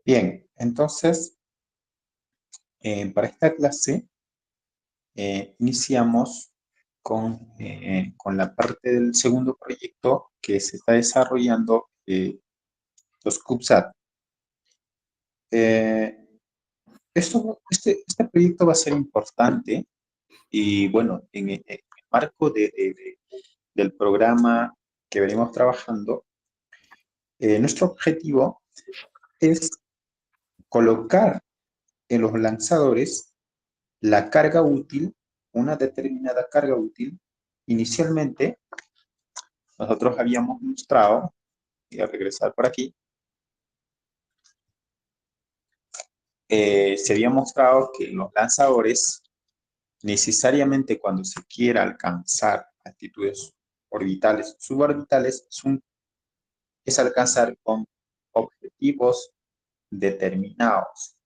Bien, entonces, para esta clase iniciamos con la parte del segundo proyecto que se está desarrollando, los CubeSat. Eh, este proyecto va a ser importante y bueno, en el marco del programa que venimos trabajando, nuestro objetivo es colocar en los lanzadores la carga útil, una determinada carga útil. Inicialmente, nosotros habíamos mostrado, voy a regresar por aquí, se había mostrado que los lanzadores, necesariamente cuando se quiera alcanzar altitudes orbitales, suborbitales, es alcanzar con objetivos determinados.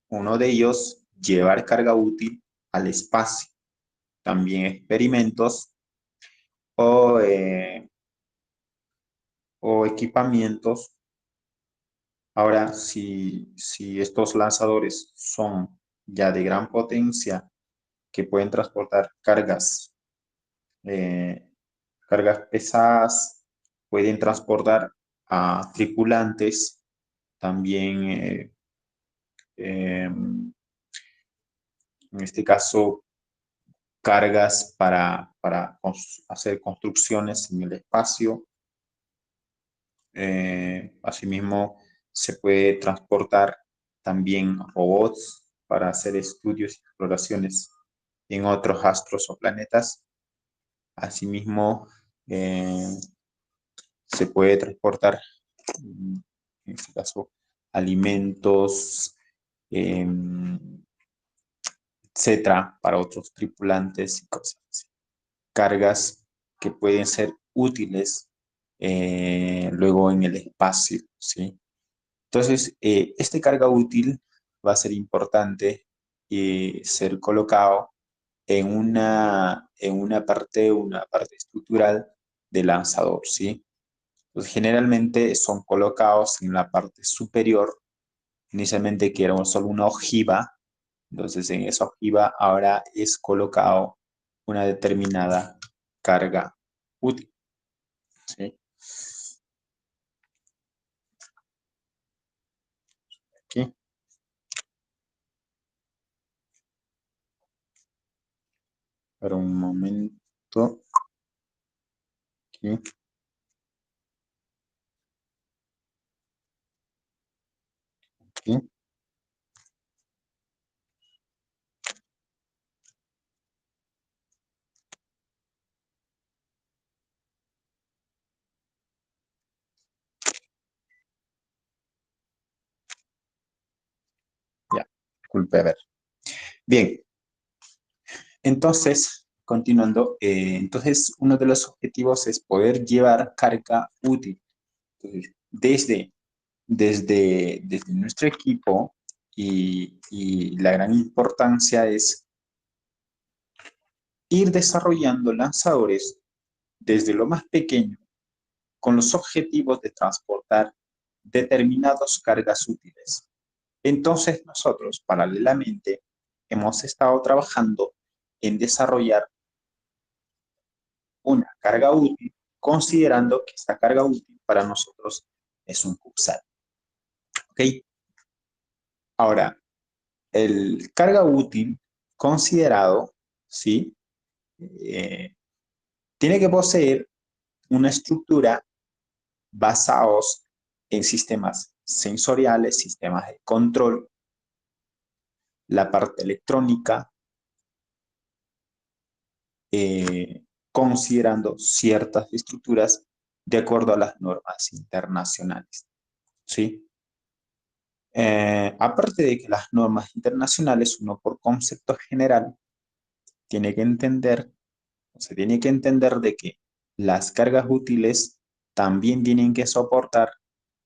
Uno de ellos, llevar carga útil al espacio. También experimentos o, o equipamientos. Ahora, si estos lanzadores son ya de gran potencia, que pueden transportar eh, cargas pesadas, pueden transportar a tripulantes, también en este caso cargas para hacer construcciones en el espacio. Asimismo, se puede transportar también robots para hacer estudios y exploraciones en otros astros o planetas. Asimismo, se puede transportar, en este caso, alimentos, eh, etcétera, para otros tripulantes y cosas así. Cargas que pueden ser útiles luego en el espacio, ¿sí? Entonces, este carga útil va a ser importante ser colocado una parte estructural del lanzador, ¿sí? Pues generalmente son colocados en la parte superior, inicialmente que era solo una ojiva, entonces en esa ojiva ahora es colocado una determinada carga útil, ¿sí? Aquí, para un momento, aquí, aquí. Ya, disculpe, a ver. Bien, entonces, continuando, entonces uno de los objetivos es poder llevar carga útil. Entonces, desde nuestro equipo y la gran importancia es ir desarrollando lanzadores desde lo más pequeño con los objetivos de transportar determinadas cargas útiles. Entonces nosotros paralelamente hemos estado trabajando en desarrollar una carga útil, considerando que esta carga útil para nosotros es un CubeSat. ¿Ok? Ahora, el carga útil considerado, ¿sí? Eh, Tiene que poseer una estructura basados en sistemas sensoriales, sistemas de control, la parte electrónica, considerando ciertas estructuras de acuerdo a las normas internacionales, ¿sí? Aparte de que las normas internacionales, uno por concepto general, tiene que entender, se tiene que entender de que las cargas útiles también tienen que soportar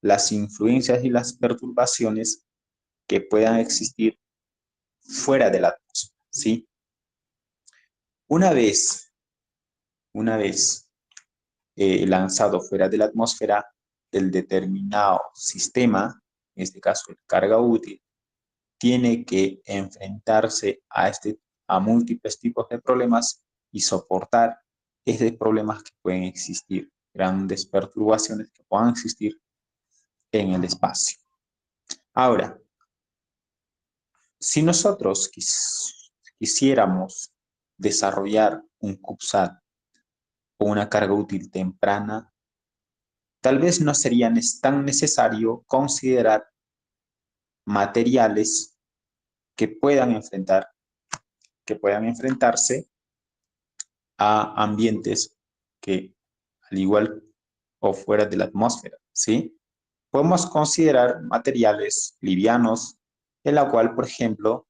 las influencias y las perturbaciones que puedan existir fuera de la atmósfera, ¿sí? Una vez, una vez lanzado fuera de la atmósfera, el determinado sistema en este caso el carga útil, tiene que enfrentarse a múltiples tipos de problemas y soportar esos problemas que pueden existir, grandes perturbaciones que puedan existir en el espacio. Ahora, si nosotros quisiéramos desarrollar un CubeSat o una carga útil temprana, tal vez no sería tan necesario considerar materiales que puedan enfrentarse a ambientes que, al igual o fuera de la atmósfera, ¿sí? Podemos considerar materiales livianos, en la cual, por ejemplo,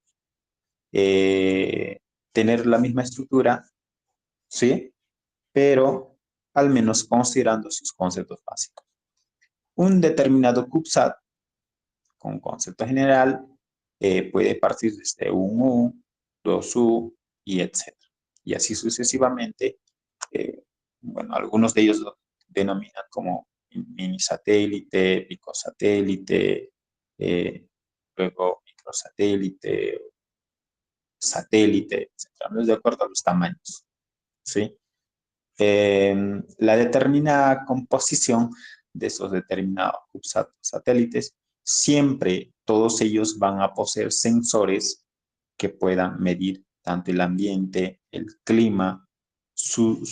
tener la misma estructura, ¿sí? Pero al menos considerando sus conceptos básicos. Un determinado CubeSat con concepto general puede partir desde un U, 2U y etc. Y así sucesivamente. Bueno, algunos de ellos lo denominan como mini satélite, picosatélite, luego microsatélite, satélite, etc. No es de acuerdo a los tamaños, ¿sí? La determinada composición de esos determinados satélites, siempre todos ellos van a poseer sensores que puedan medir tanto el ambiente, el clima, su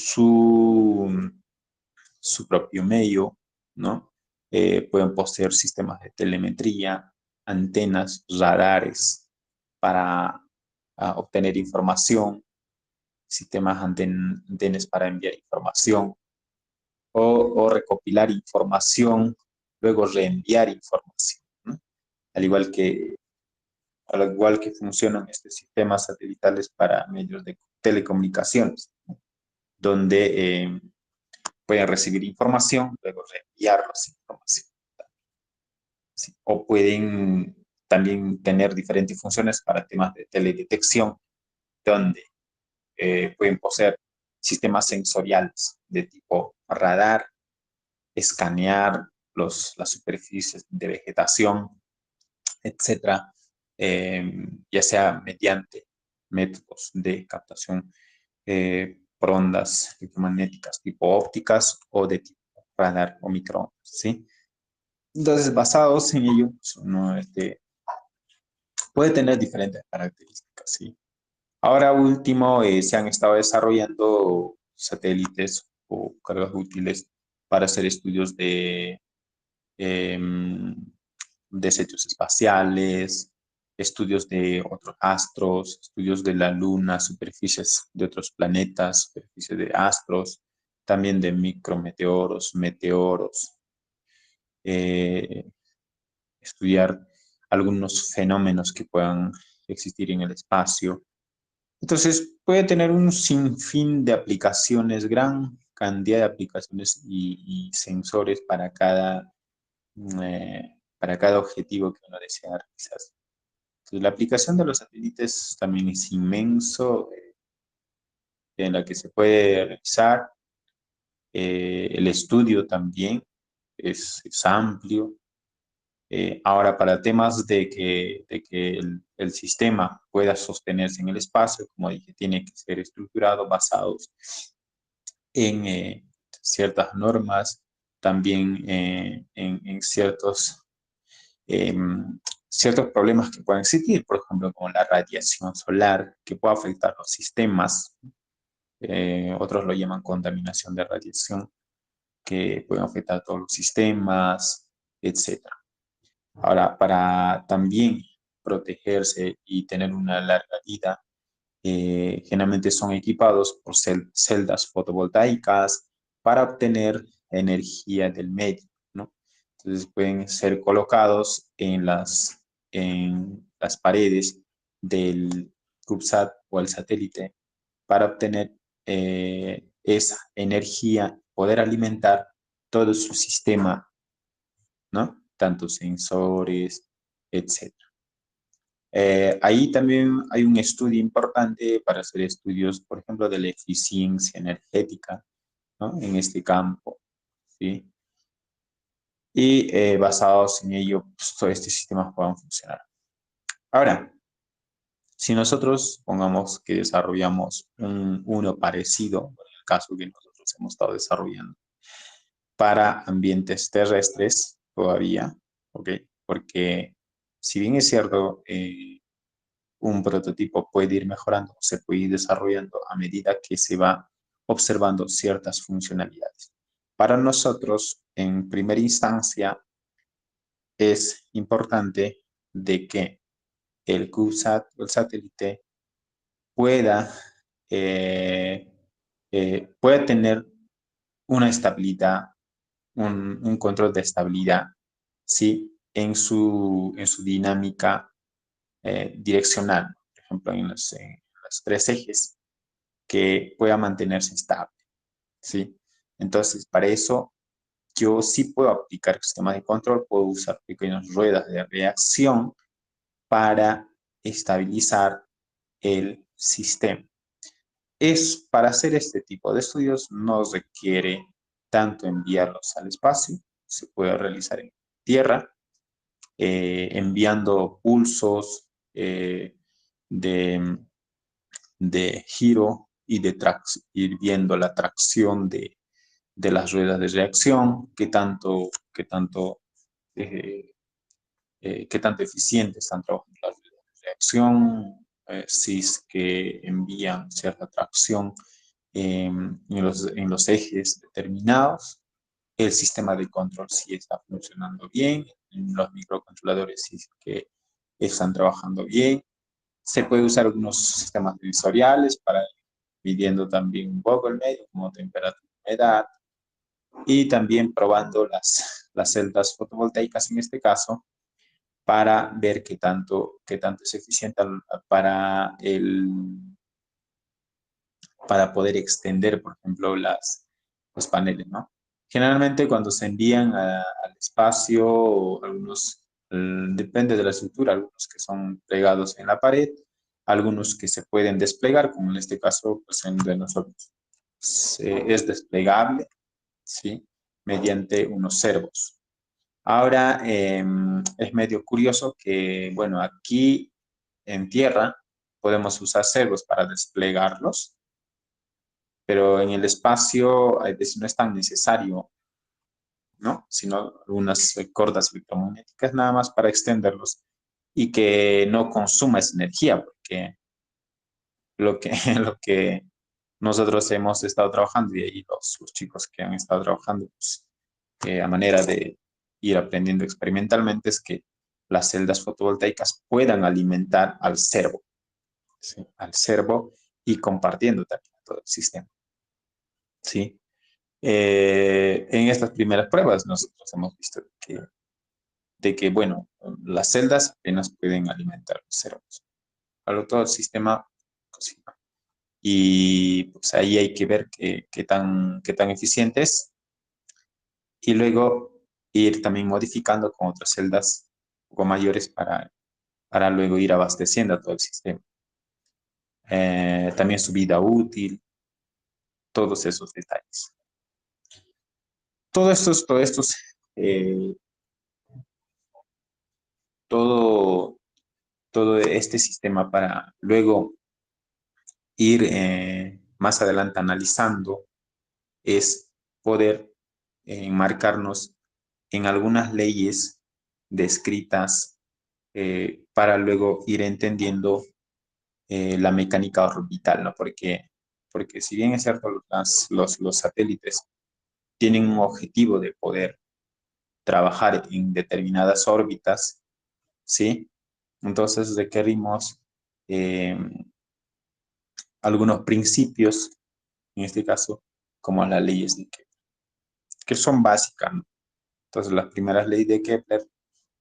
propio medio, ¿no? Pueden poseer sistemas de telemetría, antenas, radares para obtener información, sistemas antenas para enviar información o recopilar información, luego reenviar información, ¿no? Al igual que, al igual que funcionan estos sistemas satelitales para medios de telecomunicaciones, ¿no? Donde pueden recibir información, luego reenviarlos información, ¿sí? O pueden también tener diferentes funciones para temas de teledetección, donde pueden poseer sistemas sensoriales de tipo radar, escanear las superficies de vegetación, etcétera, ya sea mediante métodos de captación por ondas electromagnéticas tipo ópticas o de tipo radar o microondas, ¿sí? Entonces, basados en ello, pues, uno puede tener diferentes características, ¿sí? Ahora último, se han estado desarrollando satélites o cargas útiles para hacer estudios em, desechos espaciales, estudios de otros astros, estudios de la Luna, superficies de otros planetas, superficies de astros, también de micrometeoros, meteoros, eh, estudiar algunos fenómenos que puedan existir en el espacio. Entonces, puede tener un sinfín de aplicaciones, gran cantidad de aplicaciones y sensores para cada objetivo que uno desea realizar. Entonces, la aplicación de los satélites también es inmenso, en la que se puede realizar. El estudio también es amplio. Ahora, para temas de que el sistema pueda sostenerse en el espacio, como dije, tiene que ser estructurado basados en ciertas normas, también en eh, ciertos problemas que pueden existir, por ejemplo, como la radiación solar, que puede afectar los sistemas. Otros lo llaman contaminación de radiación, que pueden afectar todos los sistemas, etc. Ahora, para también protegerse y tener una larga vida, generalmente son equipados por celdas fotovoltaicas para obtener energía del medio, ¿no? Entonces pueden ser colocados en las paredes del CubeSat o el satélite para obtener esa energía, poder alimentar todo su sistema, ¿no? Tanto sensores, etcétera. Ahí también hay un estudio importante para hacer estudios, por ejemplo, de la eficiencia energética, ¿no? En este campo, ¿sí? y basados en ello, pues, todos estos sistemas puedan funcionar. Ahora, si nosotros pongamos que desarrollamos uno parecido, en el caso que nosotros hemos estado desarrollando, para ambientes terrestres todavía, ¿ok? Porque si bien es cierto, un prototipo puede ir mejorando, se puede ir desarrollando a medida que se va observando ciertas funcionalidades. Para nosotros, en primera instancia, es importante de que el CubeSat o el satélite pueda, eh, pueda tener una estabilidad, un control de estabilidad, ¿sí? En su dinámica direccional, por ejemplo, en los tres ejes, que pueda mantenerse estable, ¿sí? Entonces, para eso, yo sí puedo aplicar sistemas de control, puedo usar pequeñas ruedas de reacción para estabilizar el sistema. Para hacer este tipo de estudios no requiere tanto enviarlos al espacio, se puede realizar en tierra, enviando pulsos de, de giro y de ir viendo la tracción de las ruedas de reacción, eh, qué tanto eficientes están trabajando las ruedas de reacción, si es que envían cierta tracción en los ejes determinados. El sistema de control si está funcionando bien, los microcontroladores si es que están trabajando bien. Se puede usar algunos sistemas sensoriales para ir midiendo también un poco el medio, como temperatura, humedad, y también probando las celdas fotovoltaicas en este caso para ver qué tanto es eficiente para, para poder extender, por ejemplo, los paneles, ¿no? Generalmente cuando se envían al espacio, algunos, depende de la estructura, algunos que son plegados en la pared, algunos que se pueden desplegar, como en este caso, pues en de nosotros. Es desplegable, ¿sí? Mediante unos servos. Ahora, es medio curioso que, bueno, aquí en tierra podemos usar servos para desplegarlos, pero en el espacio a veces no es tan necesario, ¿no? Sino algunas cordas electromagnéticas nada más para extenderlos y que no consuma esa energía, porque lo que nosotros hemos estado trabajando y ahí los chicos que han estado trabajando, pues, a manera de ir aprendiendo experimentalmente es que las celdas fotovoltaicas puedan alimentar al servo, ¿sí? Al servo y compartiendo también todo el sistema, ¿sí? En estas primeras pruebas nosotros hemos visto de que, bueno, las celdas apenas pueden alimentar los servos. Pero todo el sistema cocina. Y pues ahí hay que ver qué tan eficiente es y luego ir también modificando con otras celdas un poco mayores para luego ir abasteciendo a todo el sistema. También su vida útil, todos esos detalles. Todo estos, eh, todo, todo este sistema para luego ir más adelante analizando es poder enmarcarnos en algunas leyes descritas para luego ir entendiendo la mecánica orbital, ¿no? Porque si bien es cierto, los satélites tienen un objetivo de poder trabajar en determinadas órbitas, ¿sí? Entonces requerimos eh, algunos principios, en este caso, como las leyes de que son básicas, ¿no? Entonces, las primeras leyes de Kepler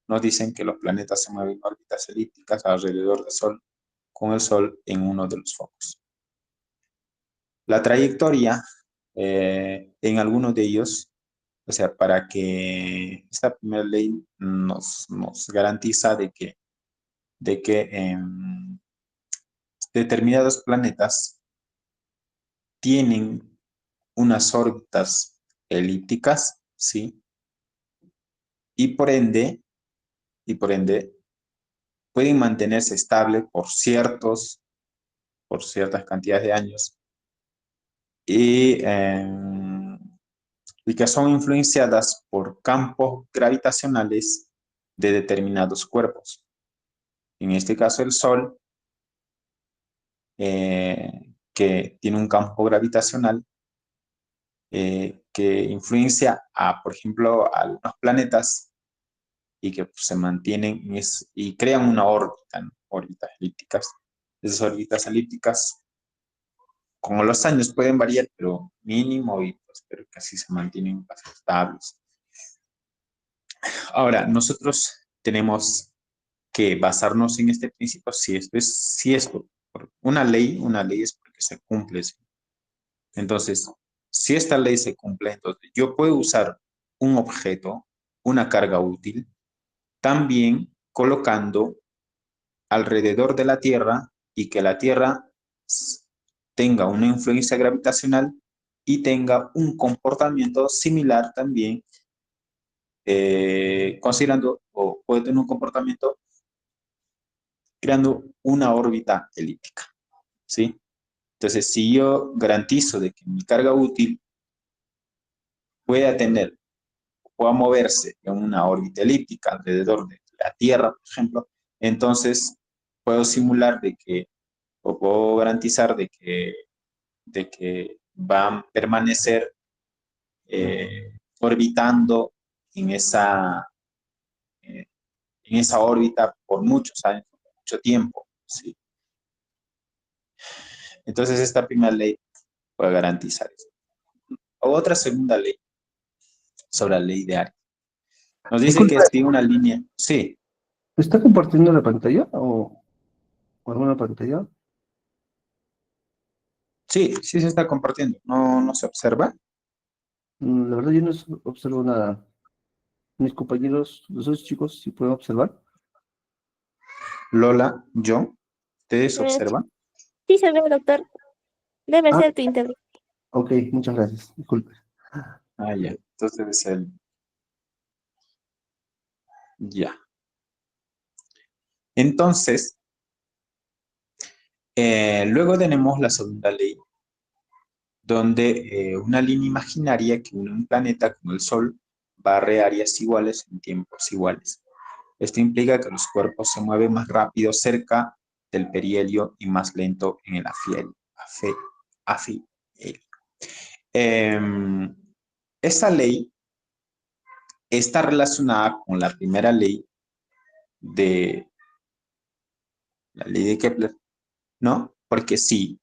nos dicen que los planetas se mueven en órbitas elípticas alrededor del Sol, con el Sol en uno de los focos. La trayectoria en algunos de ellos, o sea, para que esta primera ley nos garantiza de que determinados planetas tienen unas órbitas elípticas, ¿sí? y y por ende, pueden mantenerse estables por ciertas cantidades de años y, y que son influenciadas por campos gravitacionales de determinados cuerpos. En este caso, el Sol, que tiene un campo gravitacional que influencia a, por ejemplo, a los planetas y que pues, se mantienen y crean una órbita, ¿no? Órbitas elípticas. Esas órbitas elípticas con los años pueden variar, pero mínimo y pues, pero casi se mantienen bastante estables. Ahora, nosotros tenemos que basarnos en este principio si esto, una ley es porque se cumple. ¿Sí? Entonces, si esta ley se cumple, entonces yo puedo usar un objeto, una carga útil, también colocando alrededor de la Tierra y que la Tierra tenga una influencia gravitacional y tenga un comportamiento similar también, considerando o puede tener un comportamiento creando una órbita elíptica, ¿sí? Entonces, si yo garantizo de que mi carga útil pueda tener, pueda moverse en una órbita elíptica alrededor de la Tierra, por ejemplo, entonces puedo simular de que, o puedo garantizar de que van a permanecer orbitando en eh, en esa órbita por muchos años, por mucho tiempo, ¿sí? Entonces, esta primera ley puede garantizar eso. Otra segunda ley sobre la ley de Ari. Nos dice que Disculpe, tiene una línea. Sí, ¿está compartiendo la pantalla o alguna pantalla? sí se está compartiendo. No, no se observa. La verdad yo no observo nada. Mis compañeros, los dos chicos, sí pueden observar. Lola, yo, ¿ustedes Eh, observan? sí se ve, doctor. Debe Ah, ser tu internet. ok, muchas gracias. Disculpe. Ah, ya. Entonces debe ser ya. Entonces, luego tenemos la segunda ley, donde una línea imaginaria que une un planeta como el Sol barre áreas iguales en tiempos iguales. Esto implica que los cuerpos se mueven más rápido cerca del perihelio y más lento en el afihelio. Eh, esa ley está relacionada con la primera ley de la ley de Kepler, ¿no? Porque si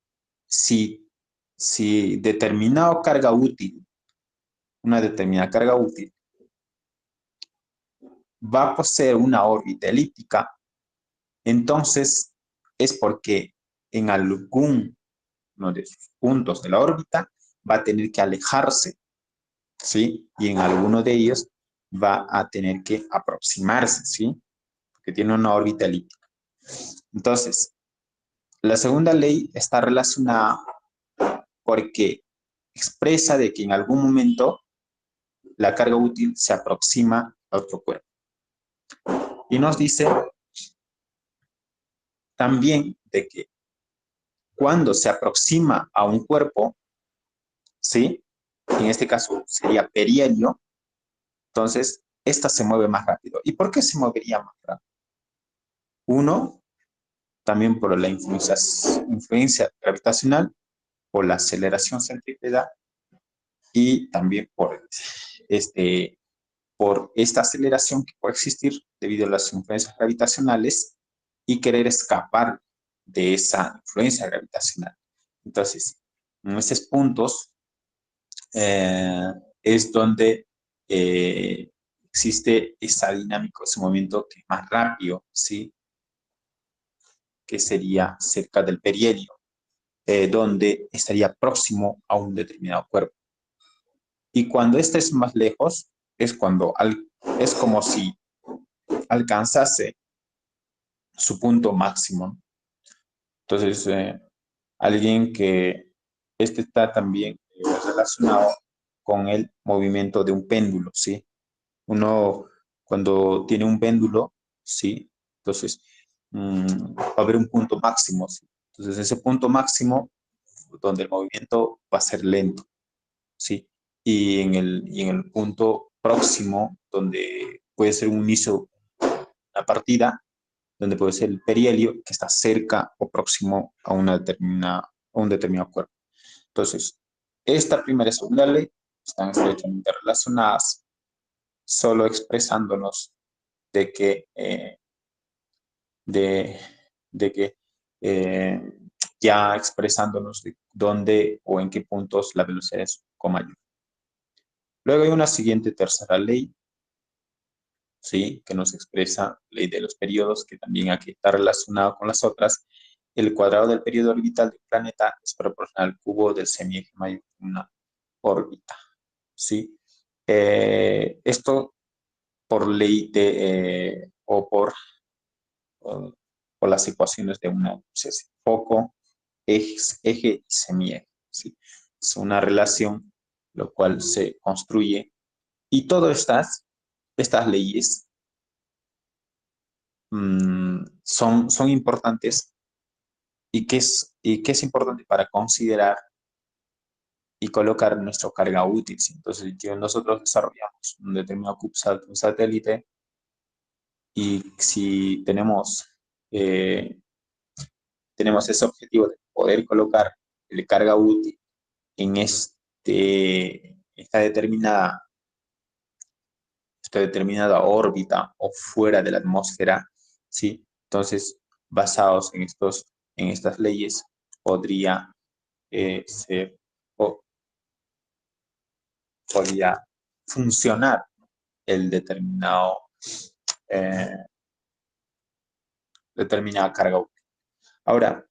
determinada carga útil, una determinada carga útil, va a poseer una órbita elíptica, entonces es porque en alguno de sus puntos de la órbita va a tener que alejarse, ¿sí? Y en alguno de ellos va a tener que aproximarse, ¿sí? Porque tiene una órbita elíptica. Entonces, la segunda ley está relacionada porque expresa de que en algún momento la carga útil se aproxima a otro cuerpo. Y nos dice también de que cuando se aproxima a un cuerpo, ¿sí? En este caso sería perihelio, entonces esta se mueve más rápido. ¿Y por qué se movería más rápido? Uno, también por la influencia gravitacional, por la aceleración centrípeta y también por esta aceleración que puede existir debido a las influencias gravitacionales y querer escapar de esa influencia gravitacional. Entonces, en esos puntos eh, es donde existe esa dinámica, ese movimiento que es más rápido, ¿sí? Que sería cerca del perihelio, donde estaría próximo a un determinado cuerpo. Y cuando este es más lejos, es cuando es como si alcanzase su punto máximo. Entonces, alguien que este está también relacionado con el movimiento de un péndulo, ¿sí? Uno cuando tiene un péndulo, ¿sí? Entonces, va a haber un punto máximo, ¿sí? Entonces, ese punto máximo donde el movimiento va a ser lento, ¿sí? Y en el punto próximo, donde puede ser un inicio, una partida, donde puede ser el perihelio, que está cerca o próximo a un determinado cuerpo. Entonces, esta primera y segunda ley están estrechamente relacionadas, solo expresándonos de que, de, de que eh, ya expresándonos de dónde o en qué puntos la velocidad es un poco mayor. Luego hay una siguiente tercera ley, ¿sí? Que nos expresa ley de los periodos, que también aquí está relacionado con las otras. El cuadrado del periodo orbital del planeta es proporcional al cubo del semieje mayor de una órbita, ¿sí? Esto por ley por las ecuaciones de una foco, eje y semieje, ¿sí? Es una relación lo cual se construye y todas estas leyes son importantes y que es importante para considerar y colocar nuestra carga útil, ¿sí? Entonces, nosotros desarrollamos un determinado CubeSat, un satélite, y si eh, tenemos ese objetivo de poder colocar la carga útil en esta determinada órbita o fuera de la atmósfera, ¿sí? Entonces, basados en estas leyes, podría ser o podría funcionar el eh, determinada carga útil. Ahora,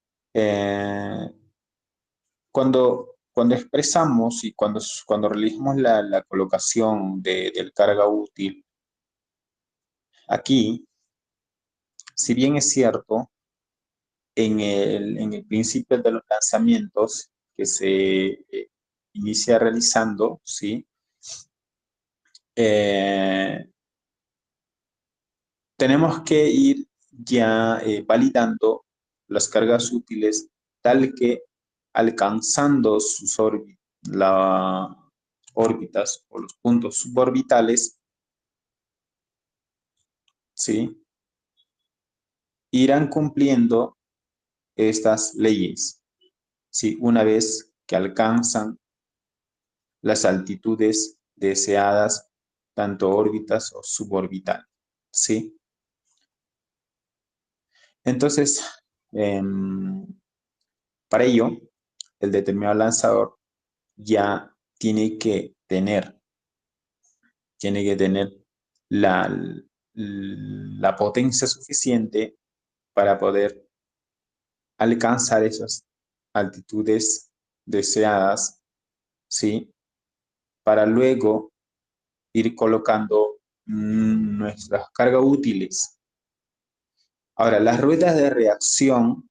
cuando expresamos y cuando realizamos la colocación del carga útil, aquí, si bien es cierto, en el principio de los lanzamientos que se inicia realizando, ¿sí? Tenemos que ir ya validando las cargas útiles tal que alcanzando las órbitas o los puntos suborbitales, ¿sí? Irán cumpliendo estas leyes, ¿sí? Una vez que alcanzan las altitudes deseadas, tanto órbitas o suborbitales, ¿sí? Entonces, para ello, el determinado lanzador ya tiene que tener la potencia suficiente para poder alcanzar esas altitudes deseadas, ¿sí? Para luego ir colocando nuestras cargas útiles. Ahora, las ruedas de reacción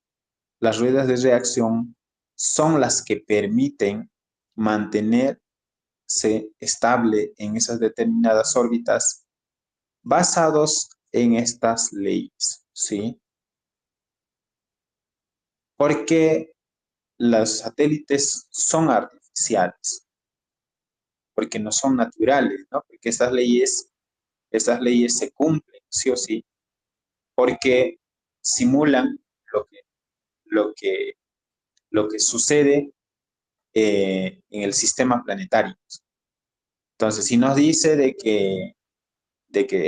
son las que permiten mantenerse estable en esas determinadas órbitas basados en estas leyes, ¿sí? Porque los satélites son artificiales, porque no son naturales, ¿no? Porque estas leyes se cumplen, sí o sí, porque simulan lo que, lo que, lo que sucede en el sistema planetario. Entonces, si nos dice de que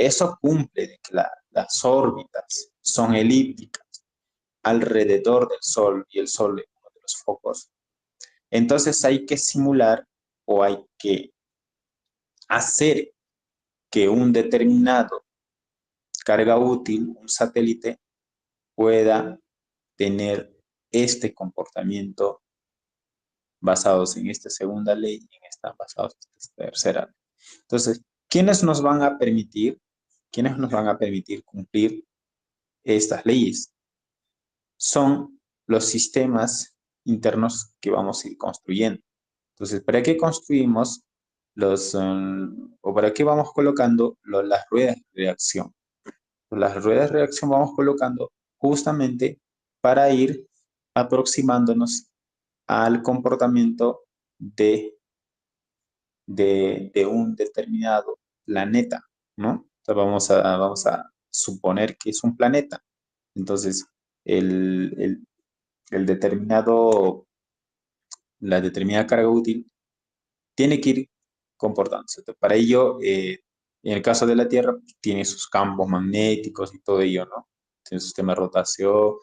eso cumple, de que las órbitas son elípticas alrededor del Sol y el Sol es uno de los focos, entonces hay que simular o hay que hacer que un determinado carga útil, un satélite, pueda tener este comportamiento basados en esta segunda ley y en esta basados en esta tercera ley. Entonces, ¿quiénes nos van a permitir cumplir estas leyes? Son los sistemas internos que vamos a ir construyendo. Entonces, ¿para qué construimos o por aquí vamos colocando las ruedas de reacción. Las ruedas de reacción vamos colocando justamente para ir aproximándonos al comportamiento de un determinado planeta, ¿no? Entonces vamos a suponer que es un planeta. Entonces, el, el- el determinado, la determinada carga útil tiene que ir comportándose. Entonces, para ello, en el caso de la Tierra, tiene sus campos magnéticos y todo ello, ¿no? Tiene su sistema de rotación,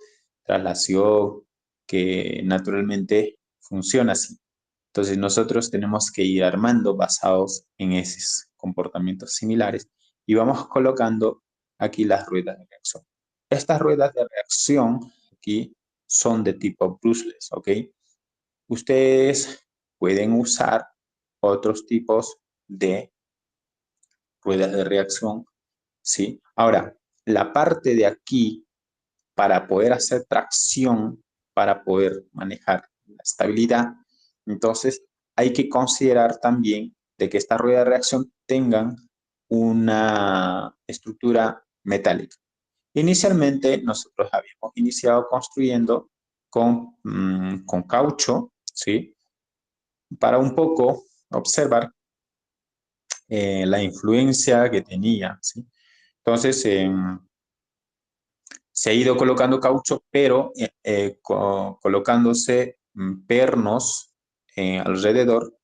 traslación, que naturalmente funciona así. Entonces, nosotros tenemos que ir armando basados en esos comportamientos similares y vamos colocando aquí las ruedas de reacción. Estas ruedas de reacción aquí son de tipo brushless, ¿ok? Ustedes pueden usar otros tipos de ruedas de reacción, ¿sí? Ahora, la parte de aquí, para poder hacer tracción, para poder manejar la estabilidad, entonces hay que considerar también de que esta rueda de reacción tengan una estructura metálica. Inicialmente nosotros habíamos iniciado construyendo con caucho, ¿sí? Para un poco observar la influencia que tenía, ¿sí? Entonces, se ha ido colocando caucho, pero colocándose pernos alrededor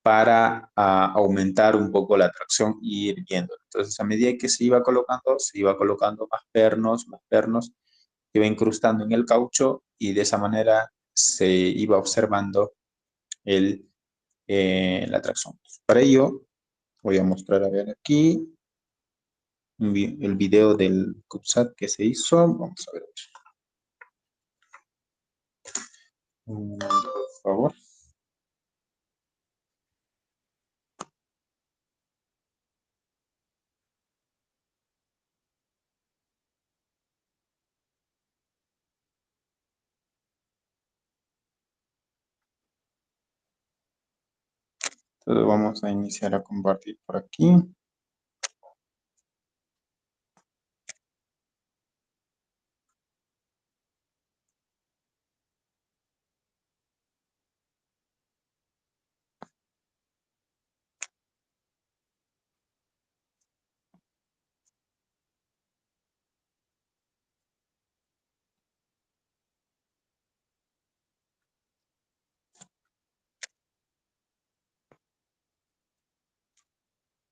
para aumentar un poco la tracción y ir viendo. Entonces, a medida que se iba colocando más pernos, iba incrustando en el caucho y de esa manera se iba observando la tracción. Para ello, voy a mostrar, a ver aquí, el video del CubeSat que se hizo. Vamos a ver. Por favor. Entonces vamos a iniciar a compartir por aquí.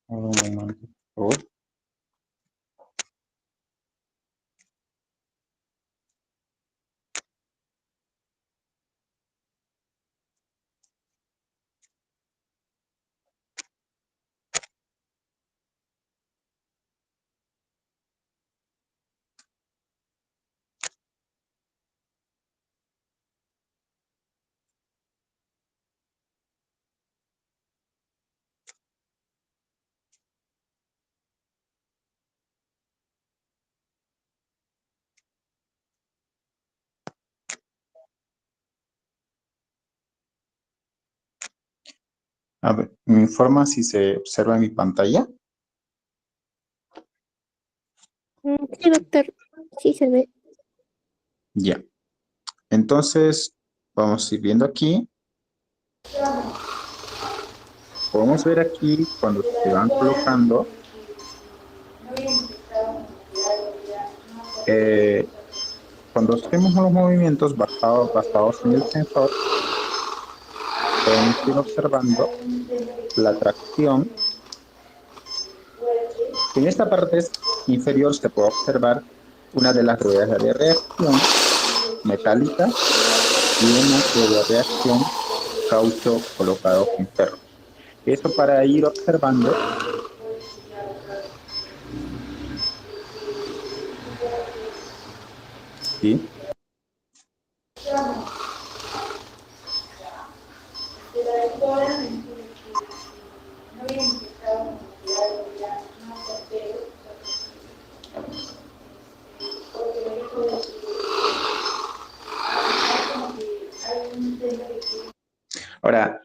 Un momento, por favor. A ver, ¿me informa si se observa en mi pantalla? Sí, doctor. Sí se ve. Ya. Entonces, vamos a ir viendo aquí. Podemos ver aquí cuando se van colocando eh, cuando hacemos los movimientos basados en el sensor, podemos ir observando la tracción. En esta parte inferior se puede observar una de las ruedas de reacción metálica y una rueda de reacción caucho colocado con perros. Eso para ir observando, ¿sí? Ahora,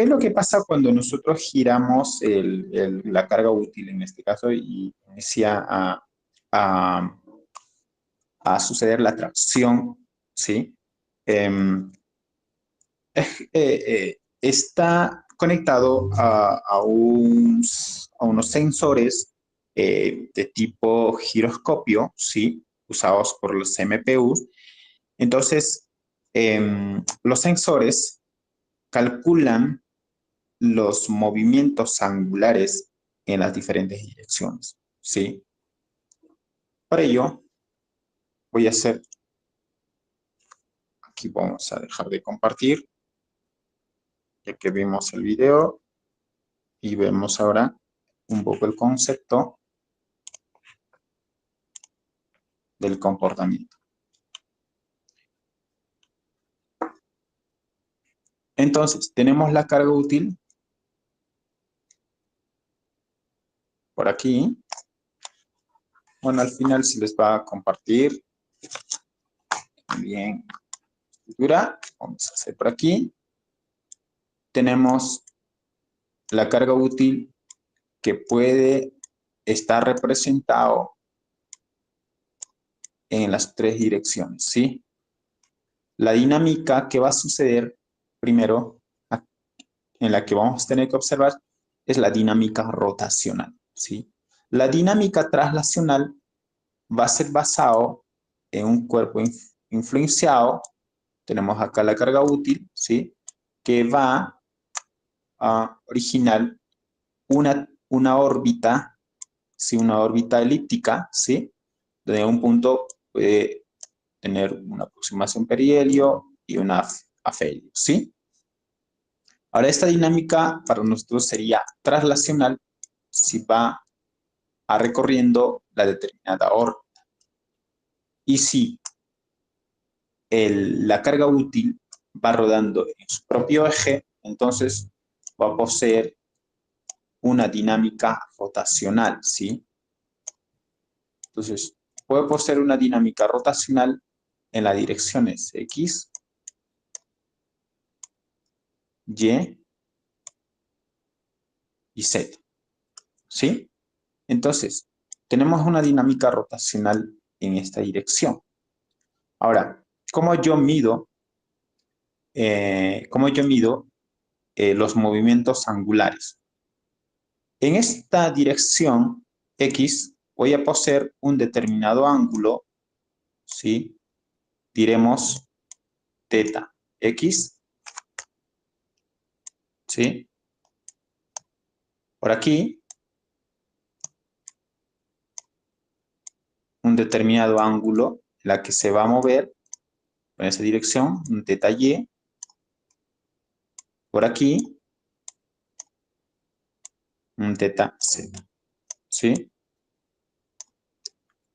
¿Qué es lo que pasa cuando nosotros giramos la carga útil en este caso y inicia a, a suceder la tracción, ¿sí? Está conectado a unos sensores de tipo giroscopio, ¿sí? Usados por los MPUs. Entonces, los sensores calculan los movimientos angulares en las diferentes direcciones, ¿sí? Para ello, voy a hacer, aquí vamos a dejar de compartir, ya que vimos el video, y vemos ahora un poco el concepto del comportamiento. Entonces, tenemos la carga útil por aquí. Bueno, al final se les va a compartir bien estructura. Vamos a hacer por aquí. Tenemos la carga útil que puede estar representado en las tres direcciones, ¿sí? La dinámica que va a suceder primero, en la que vamos a tener que observar, es la dinámica rotacional, ¿sí? La dinámica traslacional va a ser basado en un cuerpo influenciado. Tenemos acá la carga útil, ¿sí? Que va a originar una órbita, ¿sí? Una órbita elíptica, ¿sí? Donde un punto puede tener una aproximación perihelio y una afelio, ¿sí? Ahora, esta dinámica para nosotros sería traslacional si va a recorriendo la determinada órbita. Y si la carga útil va rodando en su propio eje, entonces va a poseer una dinámica rotacional, ¿sí? Entonces, puede poseer una dinámica rotacional en las direcciones X, Y Z, ¿sí? Entonces, tenemos una dinámica rotacional en esta dirección. Ahora, ¿cómo yo mido los movimientos angulares? En esta dirección X voy a poseer un determinado ángulo, ¿sí? Diremos teta X, ¿sí? Por aquí, un determinado ángulo en la que se va a mover en esa dirección, un teta Y. Por aquí, un teta Z, ¿sí?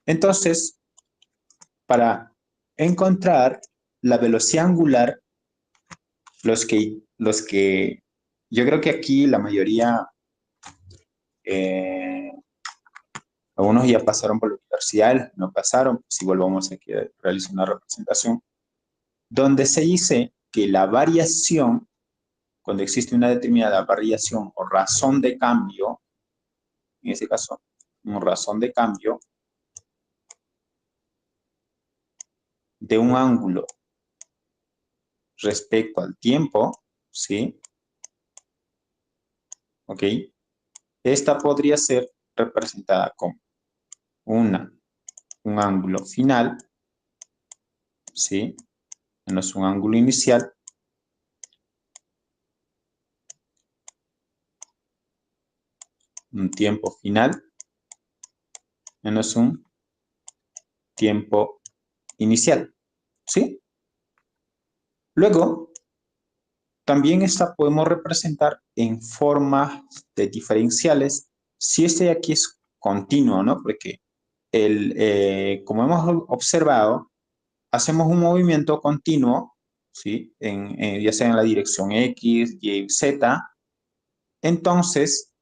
Entonces, para encontrar la velocidad angular, los que yo creo que aquí la mayoría, algunos ya pasaron por la universidad, no pasaron, si volvamos aquí a realizar una representación, donde se dice que la variación, cuando existe una determinada variación o razón de cambio, en este caso, una razón de cambio de un ángulo respecto al tiempo, ¿sí? ¿Ok? Esta podría ser representada como un ángulo final, ¿sí? Menos un ángulo inicial, un tiempo final, menos un tiempo inicial, ¿sí? Luego, también esta podemos representar en formas de diferenciales, si este de aquí es continuo, ¿no? Porque como hemos observado, hacemos un movimiento continuo, ¿sí? Ya sea en la dirección X, Y, Z. Entonces,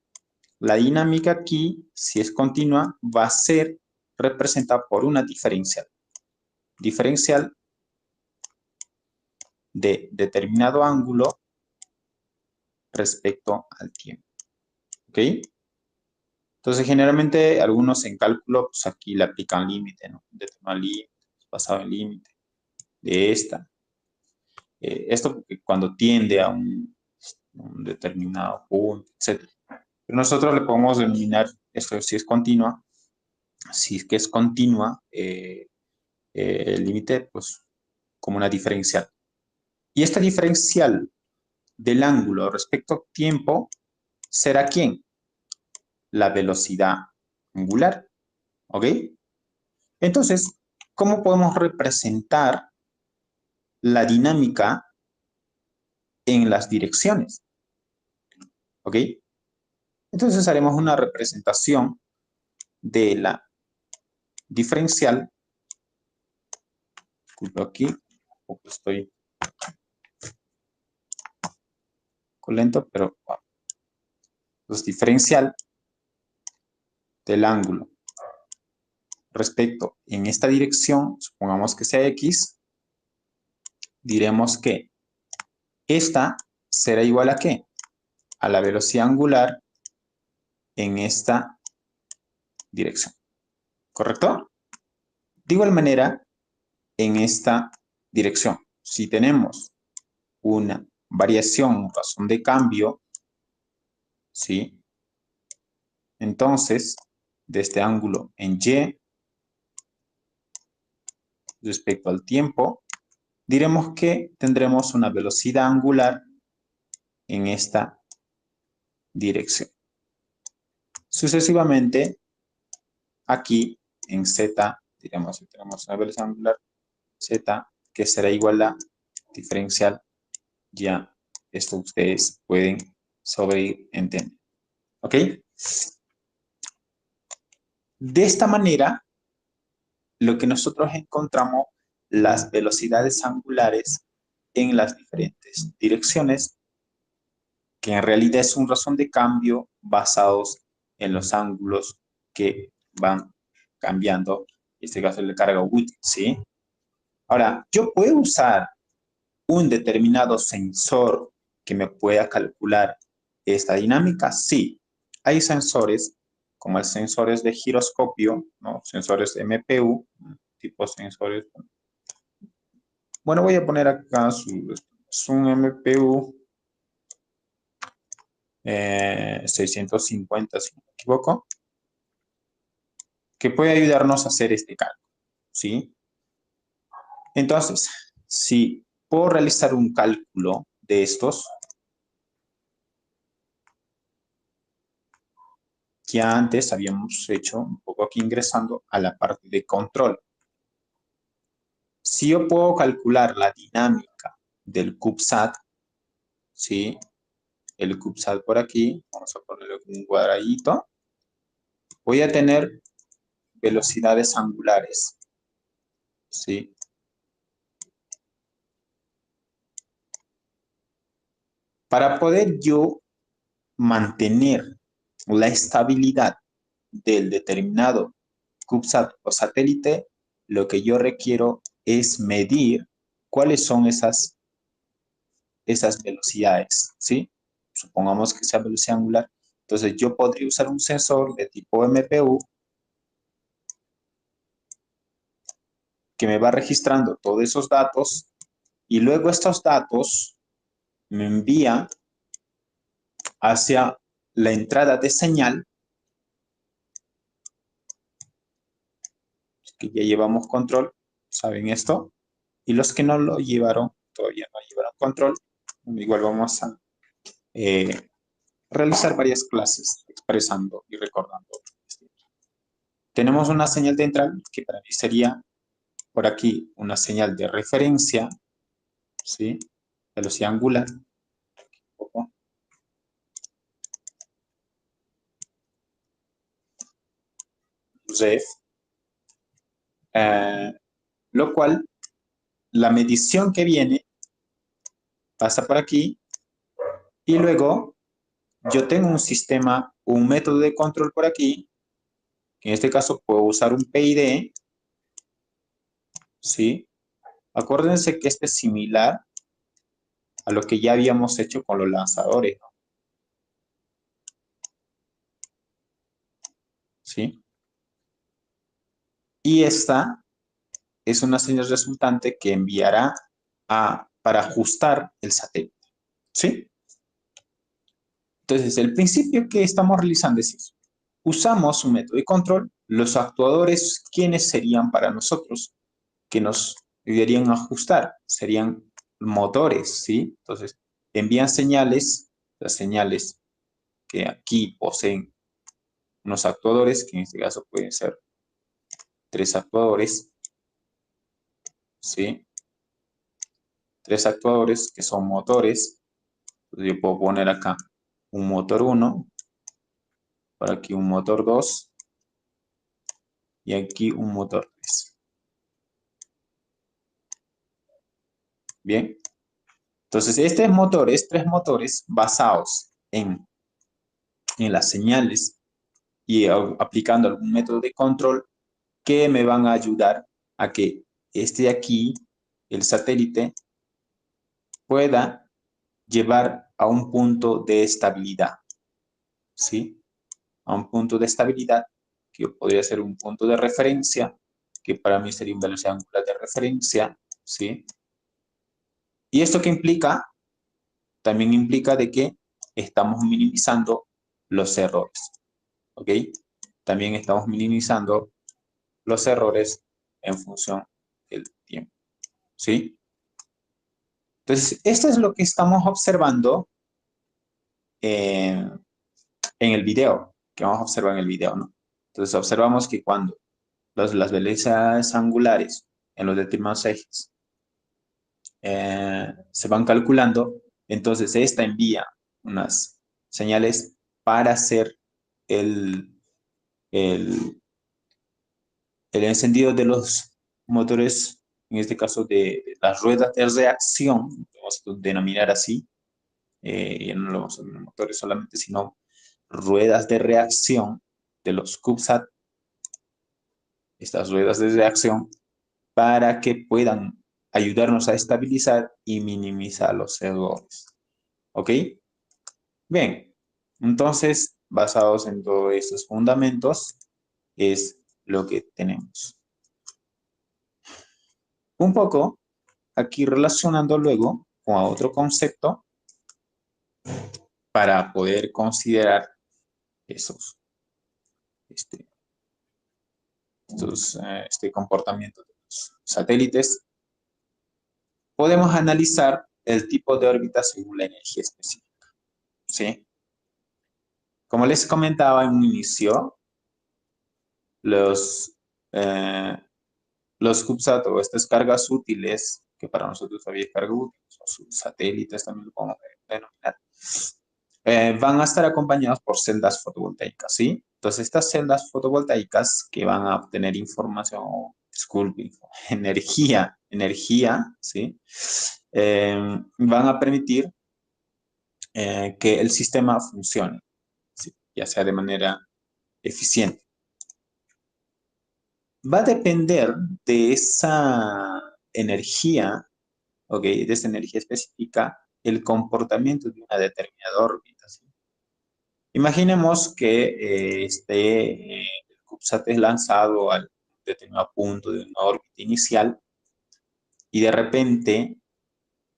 la dinámica aquí, si es continua, va a ser representada por una diferencial. Diferencial de determinado ángulo respecto al tiempo. ¿Ok? Entonces, generalmente, algunos en cálculo, pues aquí le aplican límite, ¿no? Determinado límite, basado en límite de esta. Esto porque cuando tiende a un determinado punto, etc. Pero nosotros le podemos denominar esto si es continua. Si es que es continua, el límite, pues, como una diferencial. Y esta diferencial del ángulo respecto al tiempo será ¿quién? La velocidad angular. ¿Ok? Entonces, ¿cómo podemos representar la dinámica en las direcciones? ¿Ok? Entonces haremos una representación de la diferencial. Disculpe aquí, un poco estoy lento, pero bueno. Entonces, diferencial del ángulo respecto en esta dirección, supongamos que sea X, diremos que esta será igual a ¿qué? A la velocidad angular en esta dirección. ¿Correcto? De igual manera, en esta dirección, si tenemos una variación, razón de cambio, ¿sí? Entonces, de este ángulo en Y, respecto al tiempo, diremos que tendremos una velocidad angular en esta dirección. Sucesivamente, aquí en Z, diremos que tenemos una velocidad angular Z, que será igual a diferencial. Ya, esto ustedes pueden sobreentender. ¿Ok? De esta manera, lo que nosotros encontramos, las velocidades angulares en las diferentes direcciones, que en realidad es una razón de cambio basados en los ángulos que van cambiando, en este caso el de carga útil, ¿sí? Ahora, yo puedo usar un determinado sensor que me pueda calcular esta dinámica, sí. Hay sensores, como el sensores de giroscopio, ¿no? Sensores MPU, tipo sensores. Bueno, voy a poner acá es un MPU 650, si no me equivoco, que puede ayudarnos a hacer este cálculo, ¿sí? Entonces, si puedo realizar un cálculo de estos, que antes habíamos hecho un poco aquí ingresando a la parte de control. Si yo puedo calcular la dinámica del CubeSat, ¿sí? El CubeSat por aquí, vamos a ponerle un cuadradito, voy a tener velocidades angulares, ¿sí? Para poder yo mantener la estabilidad del determinado CubeSat o satélite, lo que yo requiero es medir cuáles son esas velocidades, ¿sí? Supongamos que sea velocidad angular. Entonces, yo podría usar un sensor de tipo MPU que me va registrando todos esos datos y luego estos datos me envían hacia la entrada de señal, que ya llevamos control, ¿saben esto? Y los que no lo llevaron, todavía no llevaron control, igual vamos a realizar varias clases expresando y recordando. Tenemos una señal de entrada que para mí sería por aquí una señal de referencia, ¿sí? Velocidad angular. Ref, lo cual la medición que viene pasa por aquí y luego yo tengo un sistema, un método de control por aquí, que en este caso puedo usar un PID, ¿sí? Acuérdense que este es similar a lo que ya habíamos hecho con los lanzadores, ¿no? ¿sí? Y esta es una señal resultante que enviará para ajustar el satélite, ¿sí? Entonces, el principio que estamos realizando es eso. Usamos un método de control. Los actuadores, ¿quiénes serían para nosotros? Que nos deberían ajustar. Serían motores, ¿sí? Entonces, envían señales, las señales que aquí poseen unos actuadores, que en este caso pueden ser 3 actuadores, ¿sí? 3 actuadores que son motores. Entonces, yo puedo poner acá un motor 1, por aquí un motor 2 y aquí un motor 3. Bien, entonces estos motores, 3 motores basados en las señales y aplicando algún método de control que me van a ayudar a que este de aquí, el satélite, pueda llevar a un punto de estabilidad, ¿sí? A un punto de estabilidad que podría ser un punto de referencia, que para mí sería una velocidad angular de referencia, ¿sí? ¿Y esto qué implica? También implica de que estamos minimizando los errores, ¿ok? También estamos minimizando los errores en función del tiempo, ¿sí? Entonces, esto es lo que estamos observando en el video, que vamos a observar en el video, ¿no? Entonces, observamos que cuando las velocidades angulares en los determinados ejes se van calculando, entonces esta envía unas señales para hacer el, el, el encendido de los motores, en este caso de las ruedas de reacción, vamos a denominar así, ya no lo vamos a denominar motores solamente, sino ruedas de reacción de los CubeSat, estas ruedas de reacción, para que puedan ayudarnos a estabilizar y minimizar los errores. ¿Ok? Bien, entonces, basados en todos estos fundamentos, es lo que tenemos. Un poco, aquí relacionando luego con otro concepto para poder considerar esos, este comportamiento de los satélites, podemos analizar el tipo de órbita según la energía específica, ¿sí? Como les comentaba en un inicio, los CubeSat o estas cargas útiles, que para nosotros había carga útil, o sus satélites también lo podemos denominar, van a estar acompañados por celdas fotovoltaicas, ¿sí? Entonces, estas celdas fotovoltaicas que van a obtener información, disculpe, energía, ¿sí? Van a permitir que el sistema funcione, ¿sí? Ya sea de manera eficiente. Va a depender de esa energía, ¿ok? De esa energía específica, el comportamiento de una determinada órbita, ¿sí? Imaginemos que el CubeSat es lanzado al determinado punto de una órbita inicial y de repente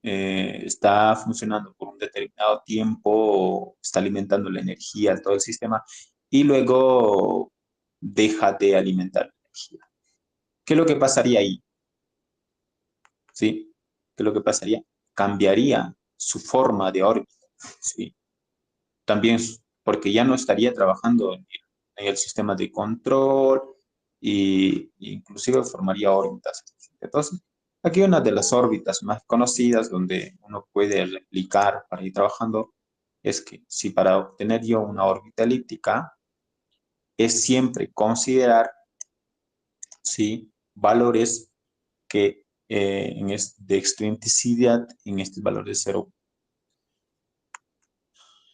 está funcionando por un determinado tiempo, está alimentando la energía a todo el sistema y luego deja de alimentar la energía. ¿Qué es lo que pasaría ahí? ¿Sí? ¿Qué es lo que pasaría? Cambiaría su forma de órbita, ¿sí? También porque ya no estaría trabajando en el sistema de control e inclusive formaría órbitas. Entonces, aquí una de las órbitas más conocidas donde uno puede replicar para ir trabajando es que si para obtener yo una órbita elíptica es siempre considerar, ¿sí?, valores que de excentricidad en este valor de 0.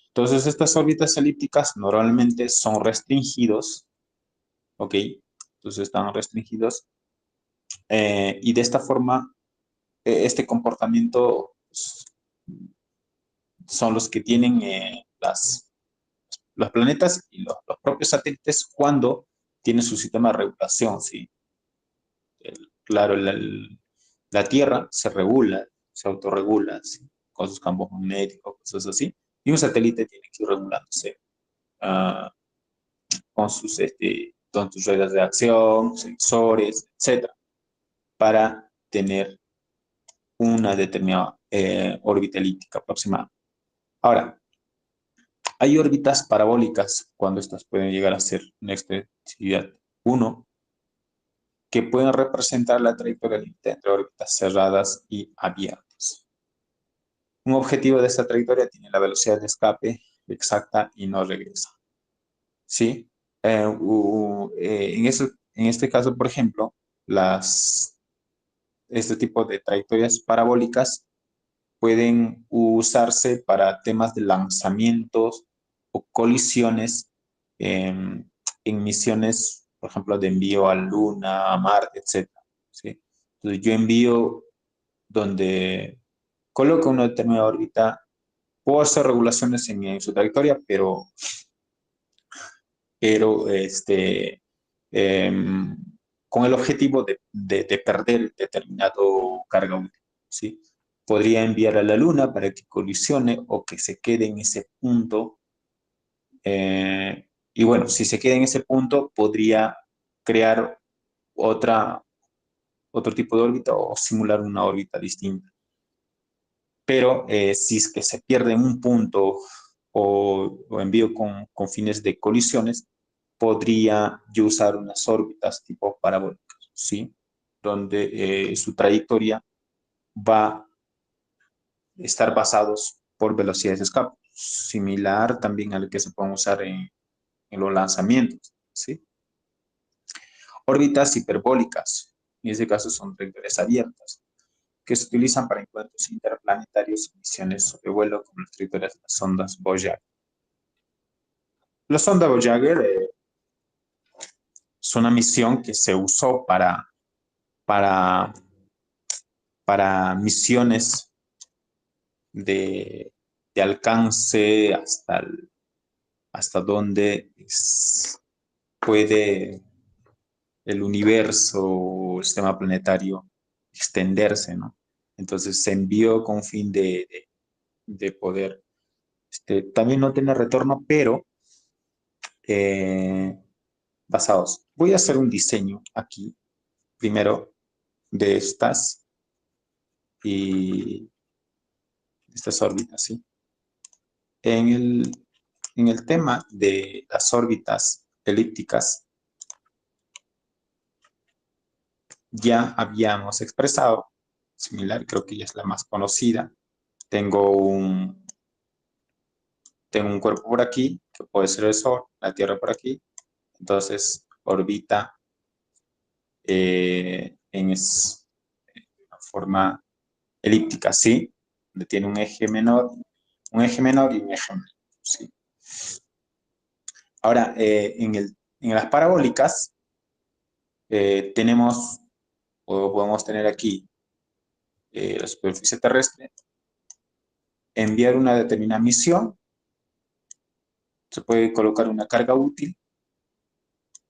Entonces, estas órbitas elípticas normalmente son restringidos, ¿ok? Entonces están restringidos y de esta forma, este comportamiento pues, son los que tienen los planetas y los propios satélites cuando tiene su sistema de regulación, ¿sí? Claro, la Tierra se regula, se autorregula, ¿sí? Con sus campos magnéticos, cosas así. Y un satélite tiene que ir regulándose con sus reglas de acción, sensores, etcétera, para tener una determinada órbita elíptica aproximada. Ahora, hay órbitas parabólicas cuando estas pueden llegar a ser una extensividad 1, que pueden representar la trayectoria límite entre órbitas cerradas y abiertas. Un objetivo de esta trayectoria tiene la velocidad de escape exacta y no regresa. ¿Sí? En este caso, por ejemplo, este tipo de trayectorias parabólicas pueden usarse para temas de lanzamientos o colisiones en misiones, por ejemplo, de envío a Luna, a Marte, etc. ¿Sí? Entonces yo envío donde coloco una determinada órbita, puedo hacer regulaciones en su trayectoria, pero con el objetivo de perder determinado carga útil, ¿sí? Podría enviar a la Luna para que colisione o que se quede en ese punto. Y bueno, si se queda en ese punto, podría crear otro tipo de órbita o simular una órbita distinta. Pero si es que se pierde en un punto o envío con fines de colisiones, podría yo usar unas órbitas tipo parabólicas, ¿sí? Donde su trayectoria va a estar basados por velocidades de escape, similar también al que se pueden usar en los lanzamientos, ¿sí? Órbitas hiperbólicas, en este caso son trayectorias abiertas, que se utilizan para encuentros interplanetarios y misiones sobre vuelo, como las trayectorias de las sondas Voyager. La sonda Voyager es una misión que se usó para, para misiones de, de alcance hasta donde puede el universo o el sistema planetario extenderse, ¿no? Entonces se envió con fin de poder también no tener retorno, pero eh, basados. Voy a hacer un diseño aquí, primero, de y estas órbitas, ¿sí? En el tema de las órbitas elípticas, ya habíamos expresado, similar, creo que ya es la más conocida. Tengo un cuerpo por aquí, que puede ser el Sol, la Tierra por aquí. Entonces, orbita en una forma elíptica, ¿sí? Donde tiene un eje menor y un eje menor, ¿sí? Ahora, en las parabólicas tenemos, o podemos tener aquí la superficie terrestre, enviar una determinada misión, se puede colocar una carga útil,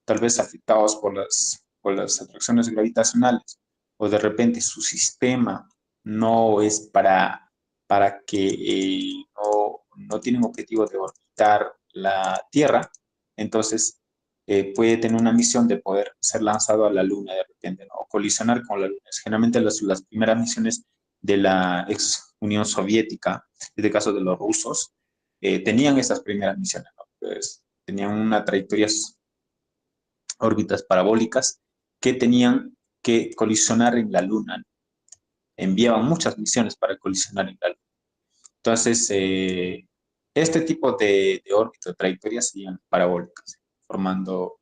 tal vez afectados por las atracciones gravitacionales, o de repente su sistema no es para que no tiene un objetivo de orbitar la Tierra, entonces puede tener una misión de poder ser lanzado a la Luna de repente, ¿no? O colisionar con la Luna. Generalmente las primeras misiones de la ex Unión Soviética, en este caso de los rusos, tenían estas primeras misiones, ¿no? Pues, tenían una trayectoria, órbitas parabólicas que tenían que colisionar en la Luna. Enviaban muchas misiones para colisionar en la Luna. Entonces, este tipo de órbitas, trayectorias serían parabólicas, formando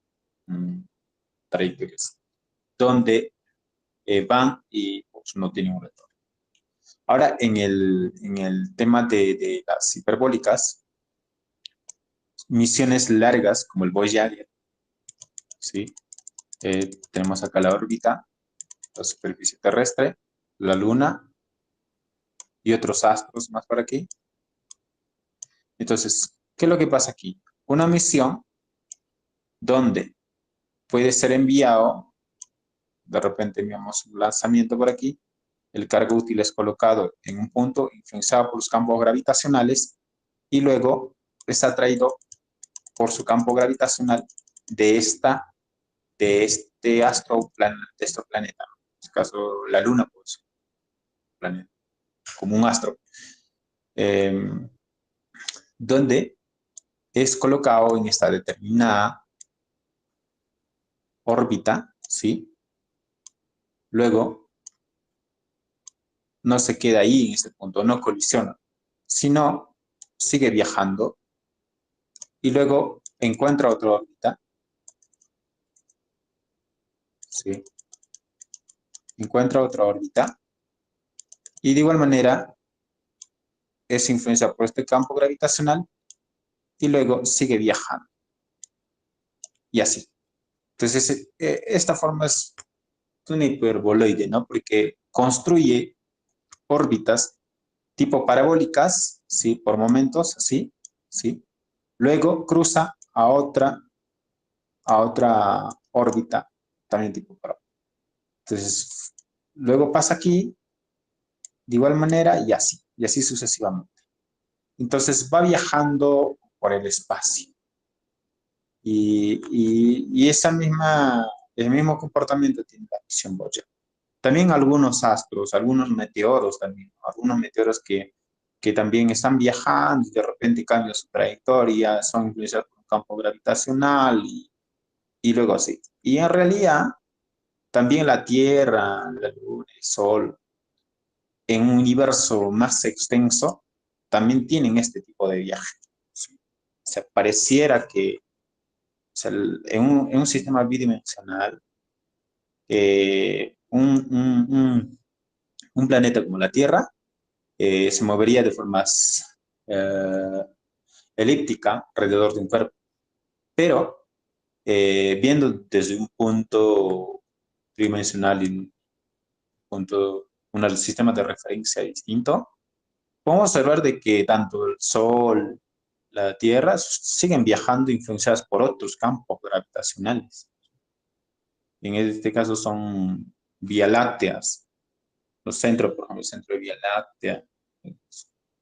trayectorias donde van y pues, no tienen un retorno. Ahora, en el tema de las hiperbólicas, misiones largas como el Voyager, ¿sí? Tenemos acá la órbita, la superficie terrestre, la Luna y otros astros más por aquí. Entonces, ¿qué es lo que pasa aquí? Una misión donde puede ser enviado, de repente enviamos un lanzamiento por aquí, el carga útil es colocado en un punto influenciado por los campos gravitacionales y luego es atraído por su campo gravitacional de este astro, de este planeta, en este caso la Luna, pues, planeta, como un astro, donde es colocado en esta determinada órbita, ¿sí? Luego, no se queda ahí en este punto, no colisiona, sino sigue viajando y luego encuentra otra órbita, ¿sí? Encuentra otra órbita y de igual manera es influenciado por este campo gravitacional y luego sigue viajando y así. Entonces, esta forma es una hiperboloide, ¿no? Porque construye órbitas tipo parabólicas, ¿sí? Por momentos, así, ¿sí? Luego cruza a otra órbita, también tipo parabólica. Entonces, luego pasa aquí, de igual manera, y así sucesivamente. Entonces, va viajando por el espacio. Y el mismo comportamiento tiene la misión Voyager. También algunos astros, algunos meteoros también, algunos meteoros que también están viajando y de repente cambian su trayectoria, son influenciados por un campo gravitacional y luego así. Y en realidad, también la Tierra, la Luna, el Sol, en un universo más extenso, también tienen este tipo de viaje. ¿Sí? O sea, pareciera que o sea, en un sistema bidimensional, un planeta como la Tierra se movería de forma eh, elíptica alrededor de un cuerpo, pero viendo desde un punto tridimensional y un sistema de referencia distinto, podemos observar de que tanto el Sol, la Tierra, siguen viajando influenciadas por otros campos gravitacionales. En este caso son Vía Lácteas, los centros, por ejemplo, el centro de Vía Láctea.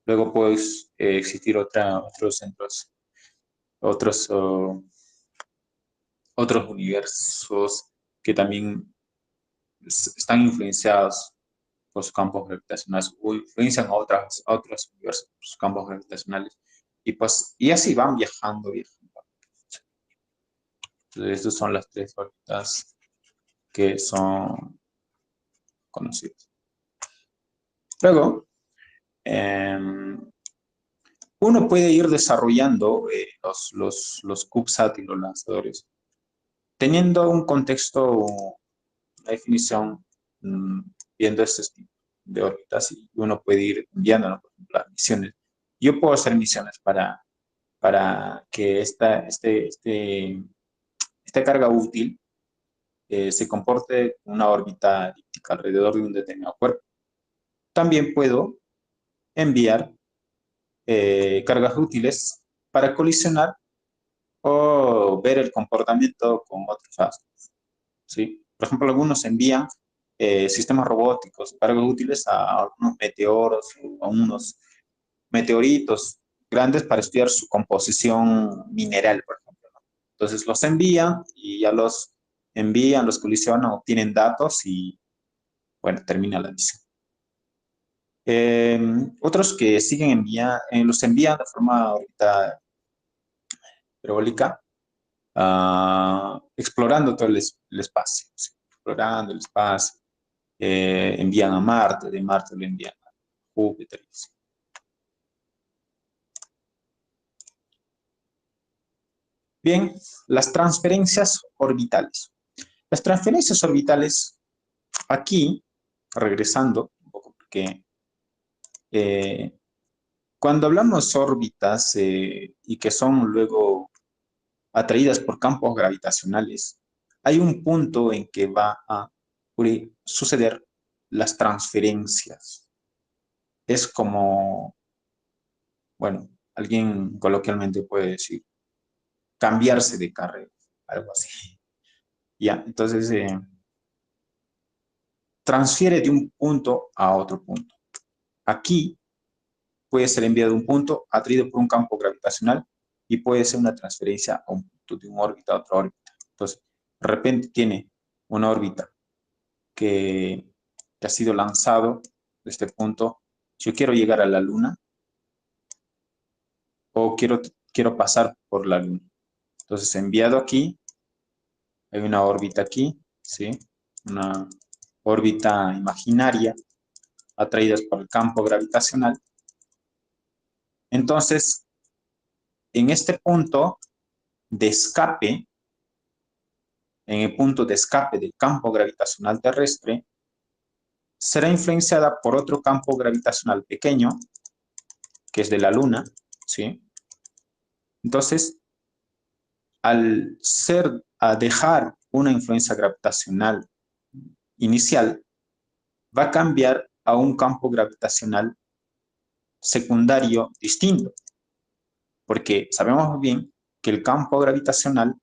Luego puede existir otros centros, otros, otros universos que también están influenciados por sus campos gravitacionales o influencian a otros universos por sus campos gravitacionales. Y, pues, y así van viajando, viajando. Entonces, estas son las tres órbitas que son conocidas. Luego, uno puede ir desarrollando los CubeSat y los lanzadores, teniendo un contexto, una definición, viendo estos tipos de órbitas y uno puede ir enviando, ¿no? Por ejemplo, las misiones. Yo puedo hacer misiones para que esta carga útil se comporte con una órbita elíptica alrededor de un determinado cuerpo. También puedo enviar cargas útiles para colisionar o ver el comportamiento con otros astros, ¿sí? Por ejemplo, algunos envían sistemas robóticos, cargas útiles a unos meteoros o a unos meteoritos grandes para estudiar su composición mineral, por ejemplo, ¿no? Entonces los envían y ya los envían, los colisionan, obtienen datos y, bueno, termina la misión. Otros que siguen los envían de forma ahorita hiperbólica, explorando todo el espacio, ¿sí? Explorando el espacio, envían a Marte, de Marte lo envían a Júpiter. ¿Sí? Bien, las transferencias orbitales. Las transferencias orbitales, aquí, regresando un poco, porque cuando hablamos órbitas y que son luego atraídas por campos gravitacionales, hay un punto en que va a suceder las transferencias. Es como, bueno, alguien coloquialmente puede decir, cambiarse de carrera, algo así. Ya, entonces transfiere de un punto a otro punto. Aquí puede ser enviado un punto atraído por un campo gravitacional y puede ser una transferencia a un punto de una órbita a otra órbita. Entonces, de repente tiene una órbita que ha sido lanzado de este punto. Si yo quiero llegar a la Luna o quiero pasar por la Luna. Entonces, enviado aquí, hay una órbita aquí, ¿sí? Una órbita imaginaria atraída por el campo gravitacional. Entonces, en este punto de escape, en el punto de escape del campo gravitacional terrestre, será influenciada por otro campo gravitacional pequeño, que es de la Luna, ¿sí? Entonces, a dejar una influencia gravitacional inicial, va a cambiar a un campo gravitacional secundario distinto, porque sabemos bien que el campo gravitacional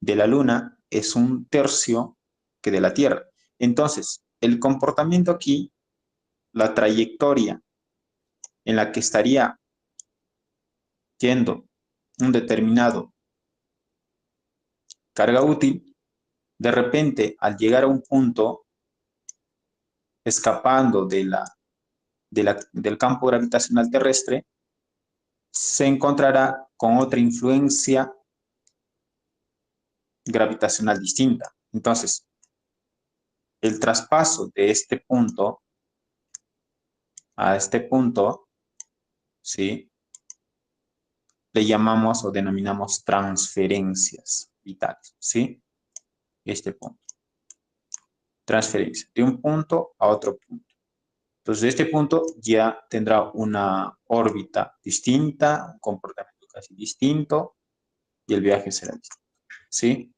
de la Luna es 1/3 que de la Tierra. Entonces, el comportamiento aquí, la trayectoria en la que estaría yendo un determinado carga útil, de repente, al llegar a un punto, escapando del campo gravitacional terrestre, se encontrará con otra influencia gravitacional distinta. Entonces, el traspaso de este punto a este punto, ¿sí? Le llamamos o denominamos transferencias vitales, ¿sí? Este punto. Transferencia de un punto a otro punto. Entonces, este punto ya tendrá una órbita distinta, un comportamiento casi distinto, y el viaje será distinto, ¿sí?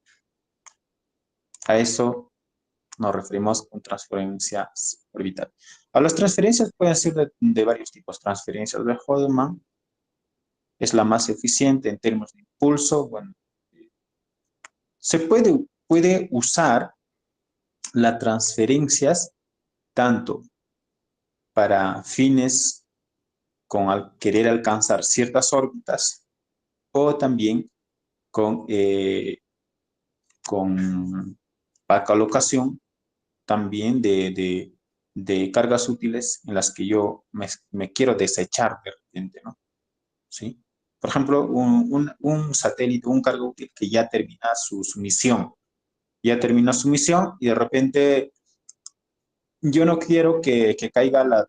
A eso nos referimos con transferencias orbitales. A las transferencias pueden ser de varios tipos. Transferencias de Hodgman es la más eficiente en términos de impulso. Bueno, se puede usar las transferencias tanto para fines con querer alcanzar ciertas órbitas o también con para colocación también de cargas útiles en las que yo me quiero desechar de repente, ¿no? ¿Sí? Por ejemplo, un satélite, un carga útil que ya termina su misión. Ya terminó su misión y de repente yo no quiero que caiga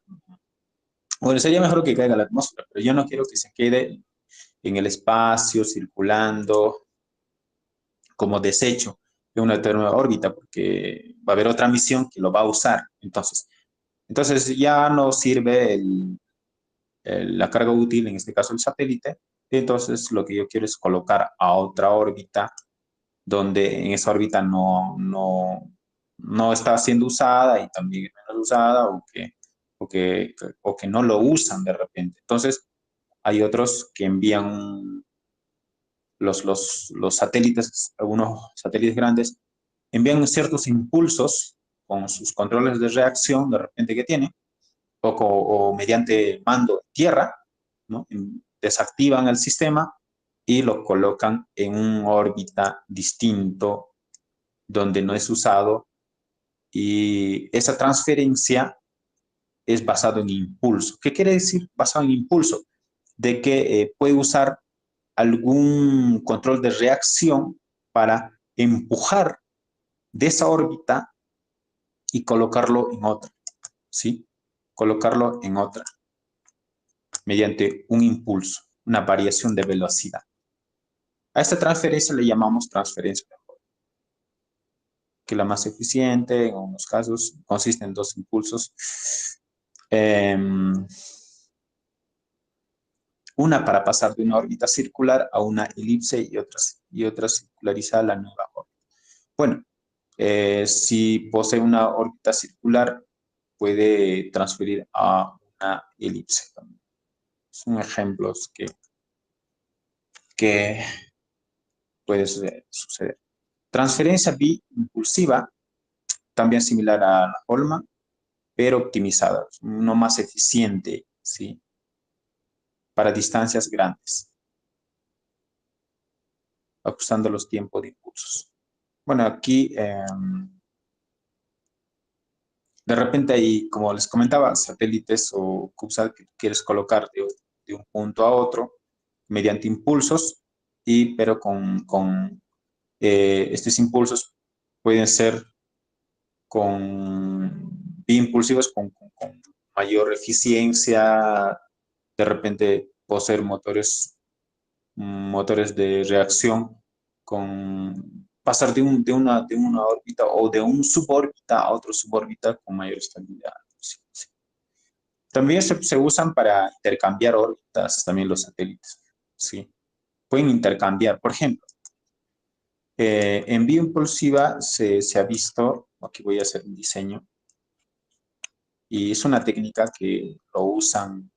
bueno, sería mejor que caiga la atmósfera, pero yo no quiero que se quede en el espacio, circulando como desecho de una determinada órbita, porque va a haber otra misión que lo va a usar. Entonces ya no sirve la carga útil, en este caso el satélite. Entonces lo que yo quiero es colocar a otra órbita donde en esa órbita no está siendo usada y también es menos usada o que no lo usan de repente. Entonces hay otros que envían los satélites, algunos satélites grandes, envían ciertos impulsos con sus controles de reacción de repente que tienen, o mediante mando en tierra, ¿no? Desactivan el sistema y lo colocan en una órbita distinto donde no es usado, y esa transferencia es basado en impulso. ¿Qué quiere decir basado en impulso? De que puede usar algún control de reacción para empujar de esa órbita y colocarlo en otra, ¿sí? Colocarlo en otra mediante un impulso, una variación de velocidad. A esta transferencia le llamamos transferencia de Hall, que la más eficiente en unos casos consiste en 2 impulsos. Una para pasar de una órbita circular a una elipse y otra circularizar la nueva órbita. Bueno, si posee una órbita circular, puede transferir a una elipse también. Son ejemplos que puede suceder. Transferencia biimpulsiva, también similar a la Holman, pero optimizada, no más eficiente, ¿sí? Para distancias grandes, ajustando los tiempos de impulsos. Bueno, aquí de repente hay, como les comentaba, satélites o CubeSat que quieres colocar de un punto a otro mediante impulsos, pero estos impulsos pueden ser biimpulsivos con mayor eficiencia, de repente poseer motores de reacción, pasar de una órbita o de un subórbita a otro subórbita con mayor estabilidad. Sí, sí. También se usan para intercambiar órbitas, también los satélites. ¿Sí? Pueden intercambiar, por ejemplo, en bioimpulsiva se ha visto, aquí voy a hacer un diseño, y es una técnica que lo usan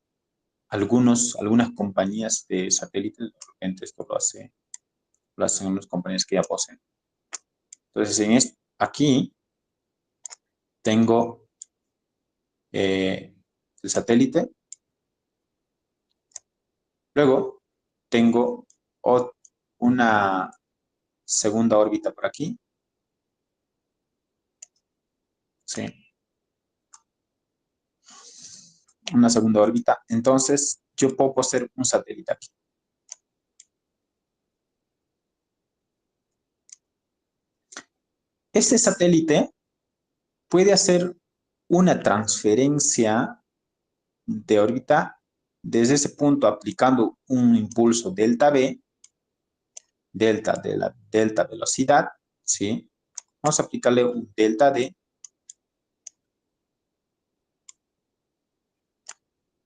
algunas compañías de satélites, de repente esto lo hacen unas compañías que ya poseen. Entonces, aquí tengo el satélite, luego tengo una segunda órbita por aquí, ¿sí? Una segunda órbita, entonces yo puedo poseer un satélite aquí. Este satélite puede hacer una transferencia de órbita desde ese punto aplicando un impulso delta V, delta de la delta velocidad, ¿sí? Vamos a aplicarle un delta D,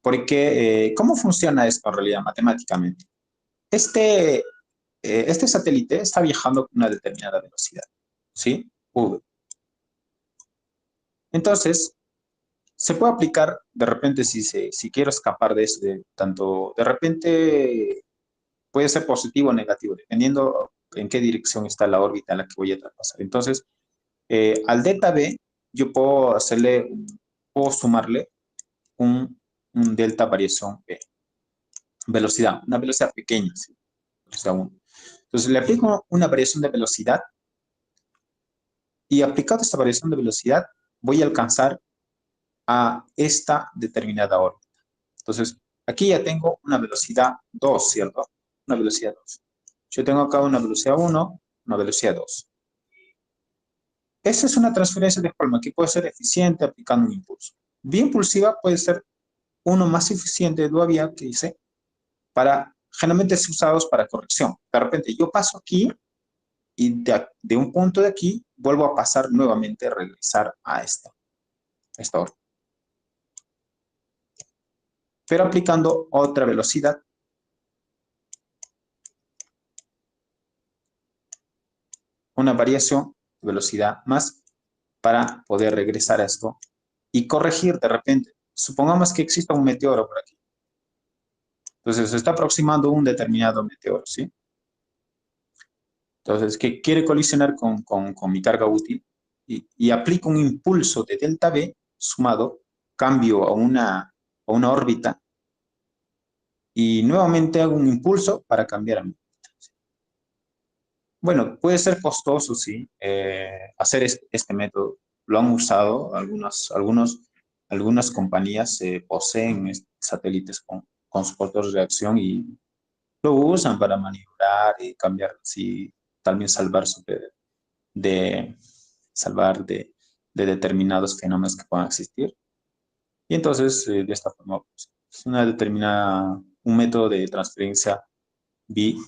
porque ¿cómo funciona esto en realidad matemáticamente? Este satélite está viajando con una determinada velocidad, ¿sí? V. Entonces, se puede aplicar de repente si quiero escapar de eso, tanto de repente puede ser positivo o negativo, dependiendo en qué dirección está la órbita en la que voy a traspasar. Entonces, al delta V, yo puedo sumarle un delta variación V, velocidad, una velocidad pequeña, ¿sí? Velocidad 1. Entonces, le aplico una variación de velocidad y aplicado esta variación de velocidad, voy a alcanzar a esta determinada órbita. Entonces, aquí ya tengo una velocidad 2, ¿cierto? Una velocidad 2. Yo tengo acá una velocidad 1, una velocidad 2. Esa es una transferencia de Holman que puede ser eficiente aplicando un impulso. Biimpulsiva puede ser uno más eficiente todavía, que dice, generalmente es usados para corrección. De repente yo paso aquí y de un punto de aquí vuelvo a pasar nuevamente, a regresar a esta órbita. Pero aplicando otra velocidad. Una variación de velocidad más para poder regresar a esto y corregir de repente. Supongamos que exista un meteoro por aquí. Entonces se está aproximando un determinado meteoro, ¿sí? Entonces, que quiere colisionar con mi carga útil y aplico un impulso de delta V sumado, cambio a una órbita y nuevamente hago un impulso para cambiar a mi órbita. Bueno, puede ser costoso, sí, hacer este método. Lo han usado algunas compañías poseen satélites con soporte de reacción y lo usan para maniobrar y cambiar, sí, también de, salvar de determinados fenómenos que puedan existir. Y entonces, de esta forma, pues, es un método de transferencia bi,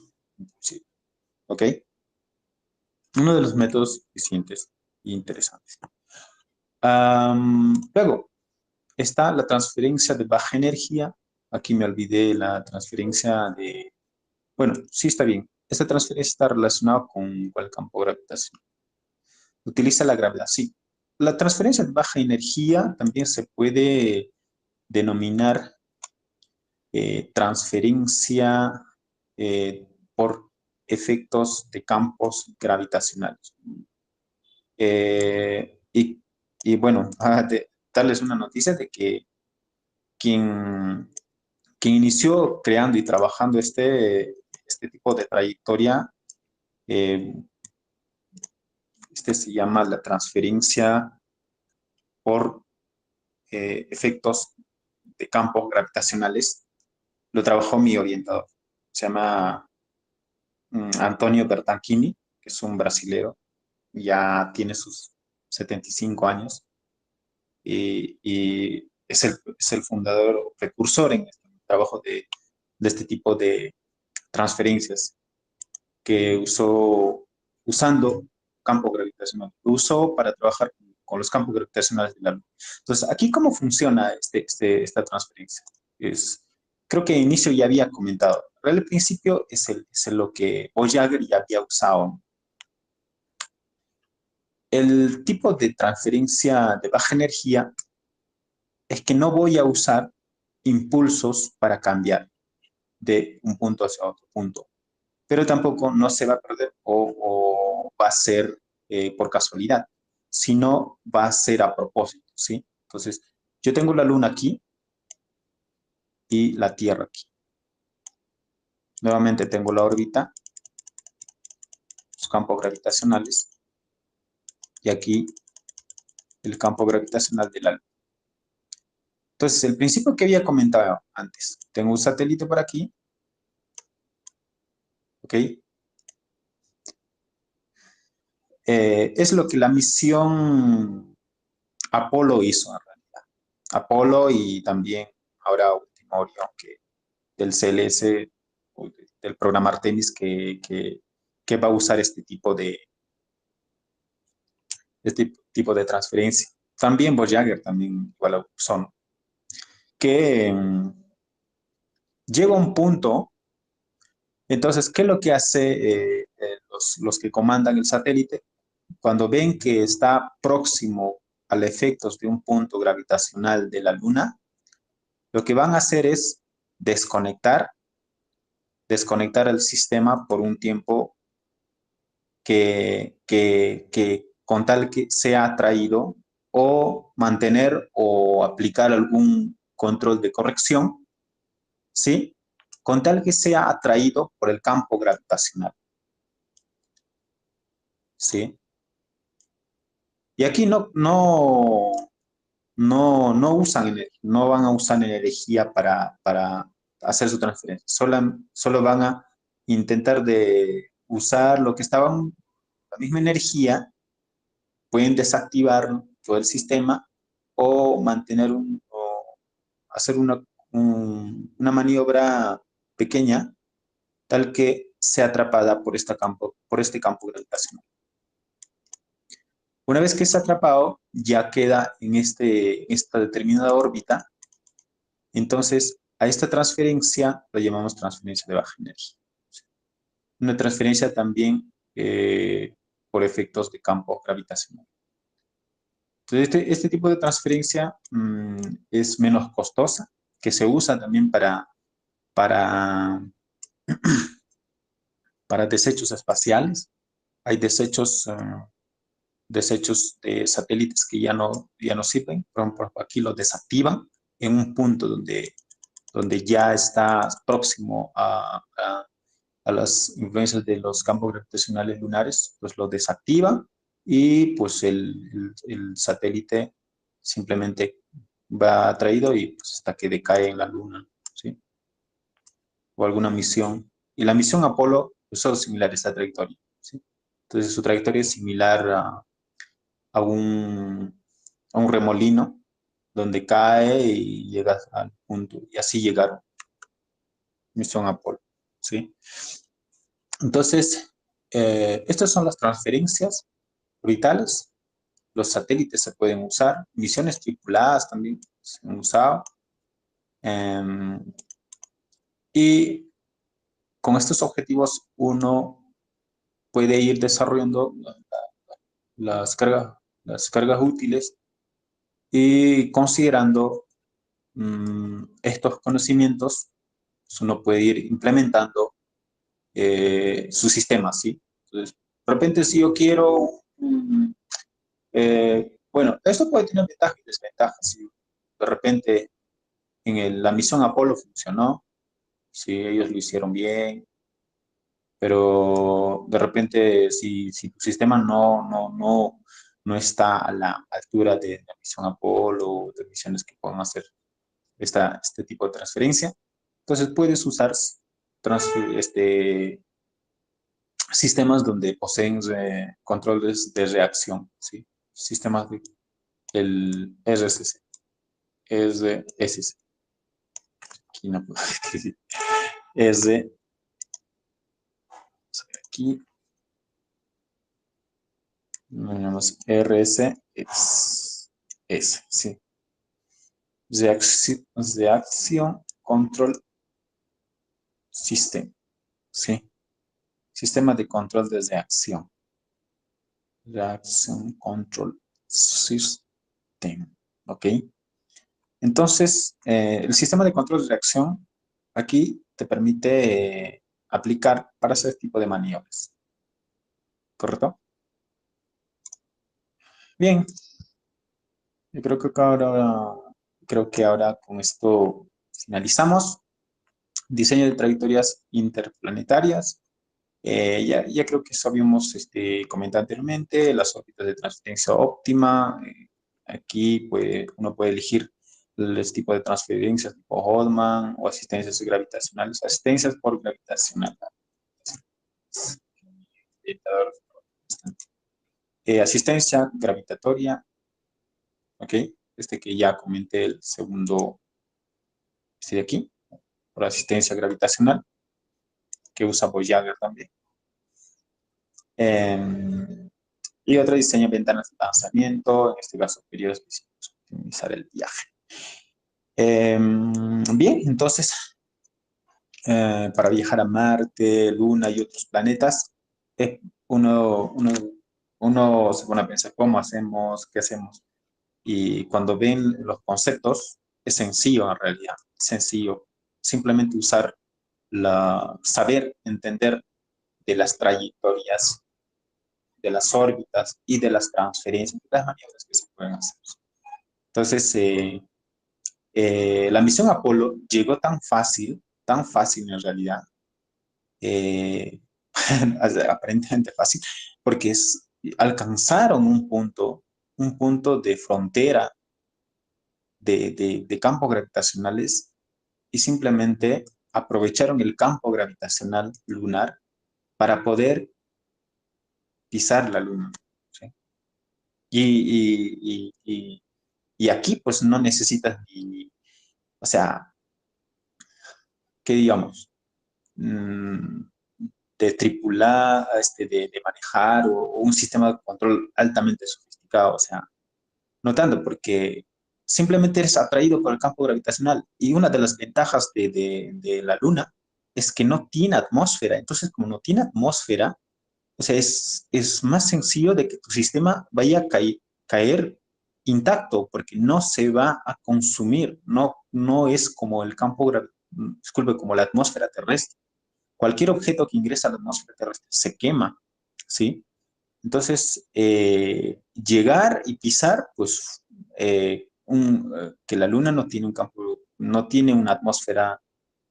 sí, ¿ok? Uno de los métodos eficientes e interesantes. Luego, está la transferencia de baja energía. Aquí me olvidé la transferencia de... Bueno, sí está bien. Esta transferencia está relacionada con el campo gravitacional. Utiliza la gravedad, sí. La transferencia de baja energía también se puede denominar transferencia por efectos de campos gravitacionales. Y bueno, darles una noticia de que quien inició creando y trabajando este tipo de trayectoria, se llama la transferencia por efectos de campos gravitacionales. Lo trabajó mi orientador. Se llama Antonio Bertancini, que es un brasilero, ya tiene sus 75 años y es el fundador o precursor en este trabajo de este tipo de transferencias que usando campo gravitacional. Lo usó para trabajar con los campos gravitacionales de la Luna. Entonces, aquí, ¿cómo funciona esta transferencia? Creo que al inicio ya había comentado. Pero al principio es lo que Voyager ya había usado. El tipo de transferencia de baja energía es que no voy a usar impulsos para cambiar de un punto hacia otro punto, pero tampoco no se va a perder o va a ser por casualidad, sino va a ser a propósito, ¿sí? Entonces, yo tengo la Luna aquí y la Tierra aquí. Nuevamente tengo la órbita, los campos gravitacionales, y aquí el campo gravitacional de la Luna. Entonces, el principio que había comentado antes, tengo un satélite por aquí, ¿ok? Es lo que la misión Apolo hizo en realidad. Apolo y también ahora último Orión, que del CLS, del programa Artemis, que va a usar este tipo de transferencia. También Voyager también igual son. Que llega un punto, entonces, ¿qué es lo que hace los que comandan el satélite? Cuando ven que está próximo a los efectos de un punto gravitacional de la Luna, lo que van a hacer es desconectar el sistema por un tiempo que con tal que sea atraído o mantener o aplicar algún control de corrección, ¿sí? Con tal que sea atraído por el campo gravitacional, ¿sí? Y aquí no usan energía, no van a usar energía para hacer su transferencia. Solo van a intentar de usar lo que estaban, la misma energía, pueden desactivar todo el sistema o mantener o hacer una maniobra pequeña tal que sea atrapada por este campo gravitacional. Una vez que es atrapado, ya queda en esta determinada órbita. Entonces, a esta transferencia la llamamos transferencia de baja energía. Una transferencia también por efectos de campo gravitacional. Entonces, este tipo de transferencia es menos costosa, que se usa también para desechos espaciales. Hay desechos de satélites que ya no sirven. Por ejemplo, aquí los desactivan en un punto donde ya está próximo a las influencias de los campos gravitacionales lunares, pues lo desactivan y pues el satélite simplemente va atraído y pues hasta que decae en la Luna, ¿sí? O alguna misión. Y la misión Apolo usó similar esta trayectoria, ¿sí? Entonces su trayectoria es similar a un remolino donde cae y llega al punto. Y así llegaron. Misión Apolo, ¿sí? Entonces, estas son las transferencias orbitales. Los satélites se pueden usar. Misiones tripuladas también se han usado. Y con estos objetivos uno puede ir desarrollando las cargas útiles y considerando estos conocimientos, uno puede ir implementando su sistema, ¿sí? Entonces, de repente si yo quiero, bueno, esto puede tener ventajas y desventajas, ¿sí? De repente la misión Apolo funcionó, sí, ellos lo hicieron bien, pero de repente si tu sistema no está a la altura de la misión Apolo o de misiones que puedan hacer este tipo de transferencia, entonces puedes usar sistemas donde poseen controles de reacción, ¿sí? Sistemas de el RSC, RSC, aquí no puedo escribir, R, aquí, tenemos RS, S, sí. Reacción Control System, sí. Sistema de control de reacción. Reacción Control System, ¿ok? Entonces, el sistema de control de reacción aquí te permite aplicar para ese tipo de maniobras, ¿correcto? Bien, yo creo que ahora con esto finalizamos. Diseño de trayectorias interplanetarias. Ya creo que eso habíamos comentado anteriormente, las órbitas de transferencia óptima. Aquí uno puede elegir el tipo de transferencias tipo Hodman o asistencias gravitacionales. Asistencias por gravitacional. Asistencia gravitatoria, ¿ok? Este que ya comenté, el segundo, este de aquí, por asistencia gravitacional, que usa Voyager también. Y otro diseño de ventanas de lanzamiento, en este caso periodos específicos, optimizar el viaje. Bien, entonces, para viajar a Marte, Luna y otros planetas, uno, uno, uno se pone a pensar cómo hacemos, qué hacemos. Y cuando ven los conceptos, es sencillo en realidad, sencillo. Simplemente saber entender de las trayectorias, de las órbitas y de las transferencias, de las maniobras que se pueden hacer. Entonces, la misión Apolo llegó tan fácil en realidad, eh, aparentemente fácil, porque alcanzaron un punto de frontera de campos gravitacionales y simplemente aprovecharon el campo gravitacional lunar para poder pisar la luna, ¿sí? Y aquí pues no necesitas o sea, ¿qué digamos? Mm, de tripular, de manejar o un sistema de control altamente sofisticado, o sea, no tanto porque simplemente eres atraído por el campo gravitacional y una de las ventajas de la Luna es que no tiene atmósfera, entonces como no tiene atmósfera, o sea, es más sencillo de que tu sistema vaya a caer intacto porque no se va a consumir, no es como el disculpe, como la atmósfera terrestre. Cualquier objeto que ingresa a la atmósfera terrestre se quema, ¿sí? Entonces, llegar y pisar, pues, que la Luna no tiene un campo, no tiene una atmósfera,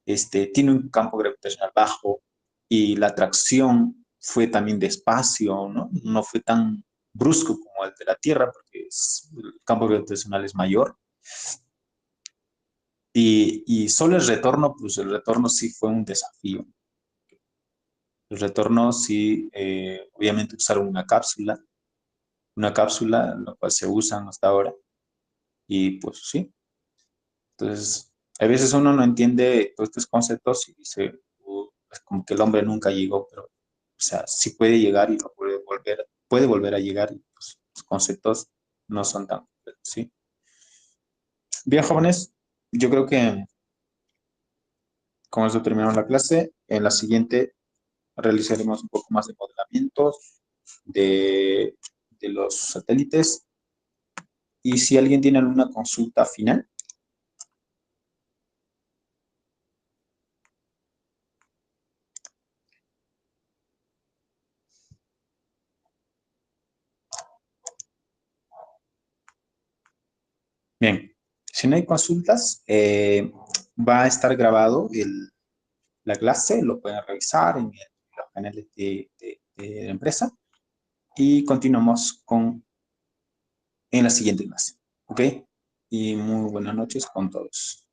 tiene un campo gravitacional bajo y la atracción fue también despacio, ¿no? No fue tan brusco como el de la Tierra, porque el campo gravitacional es mayor. Y solo el retorno, pues el retorno sí fue un desafío. El retorno sí, obviamente usaron una cápsula, la cual se usan hasta ahora, y pues sí. Entonces, a veces uno no entiende todos estos conceptos y dice, es como que el hombre nunca llegó, pero, o sea, sí puede llegar y lo puede volver a llegar, y pues, los conceptos no son tan complejos, ¿sí? Bien, jóvenes, yo creo que con eso terminamos la clase. En la siguiente realizaremos un poco más de modelamientos de los satélites. Y si alguien tiene alguna consulta final. Bien, si no hay consultas, va a estar grabado la clase, lo pueden revisar en los canales de la empresa y continuamos en la siguiente clase. ¿Ok? Y muy buenas noches con todos.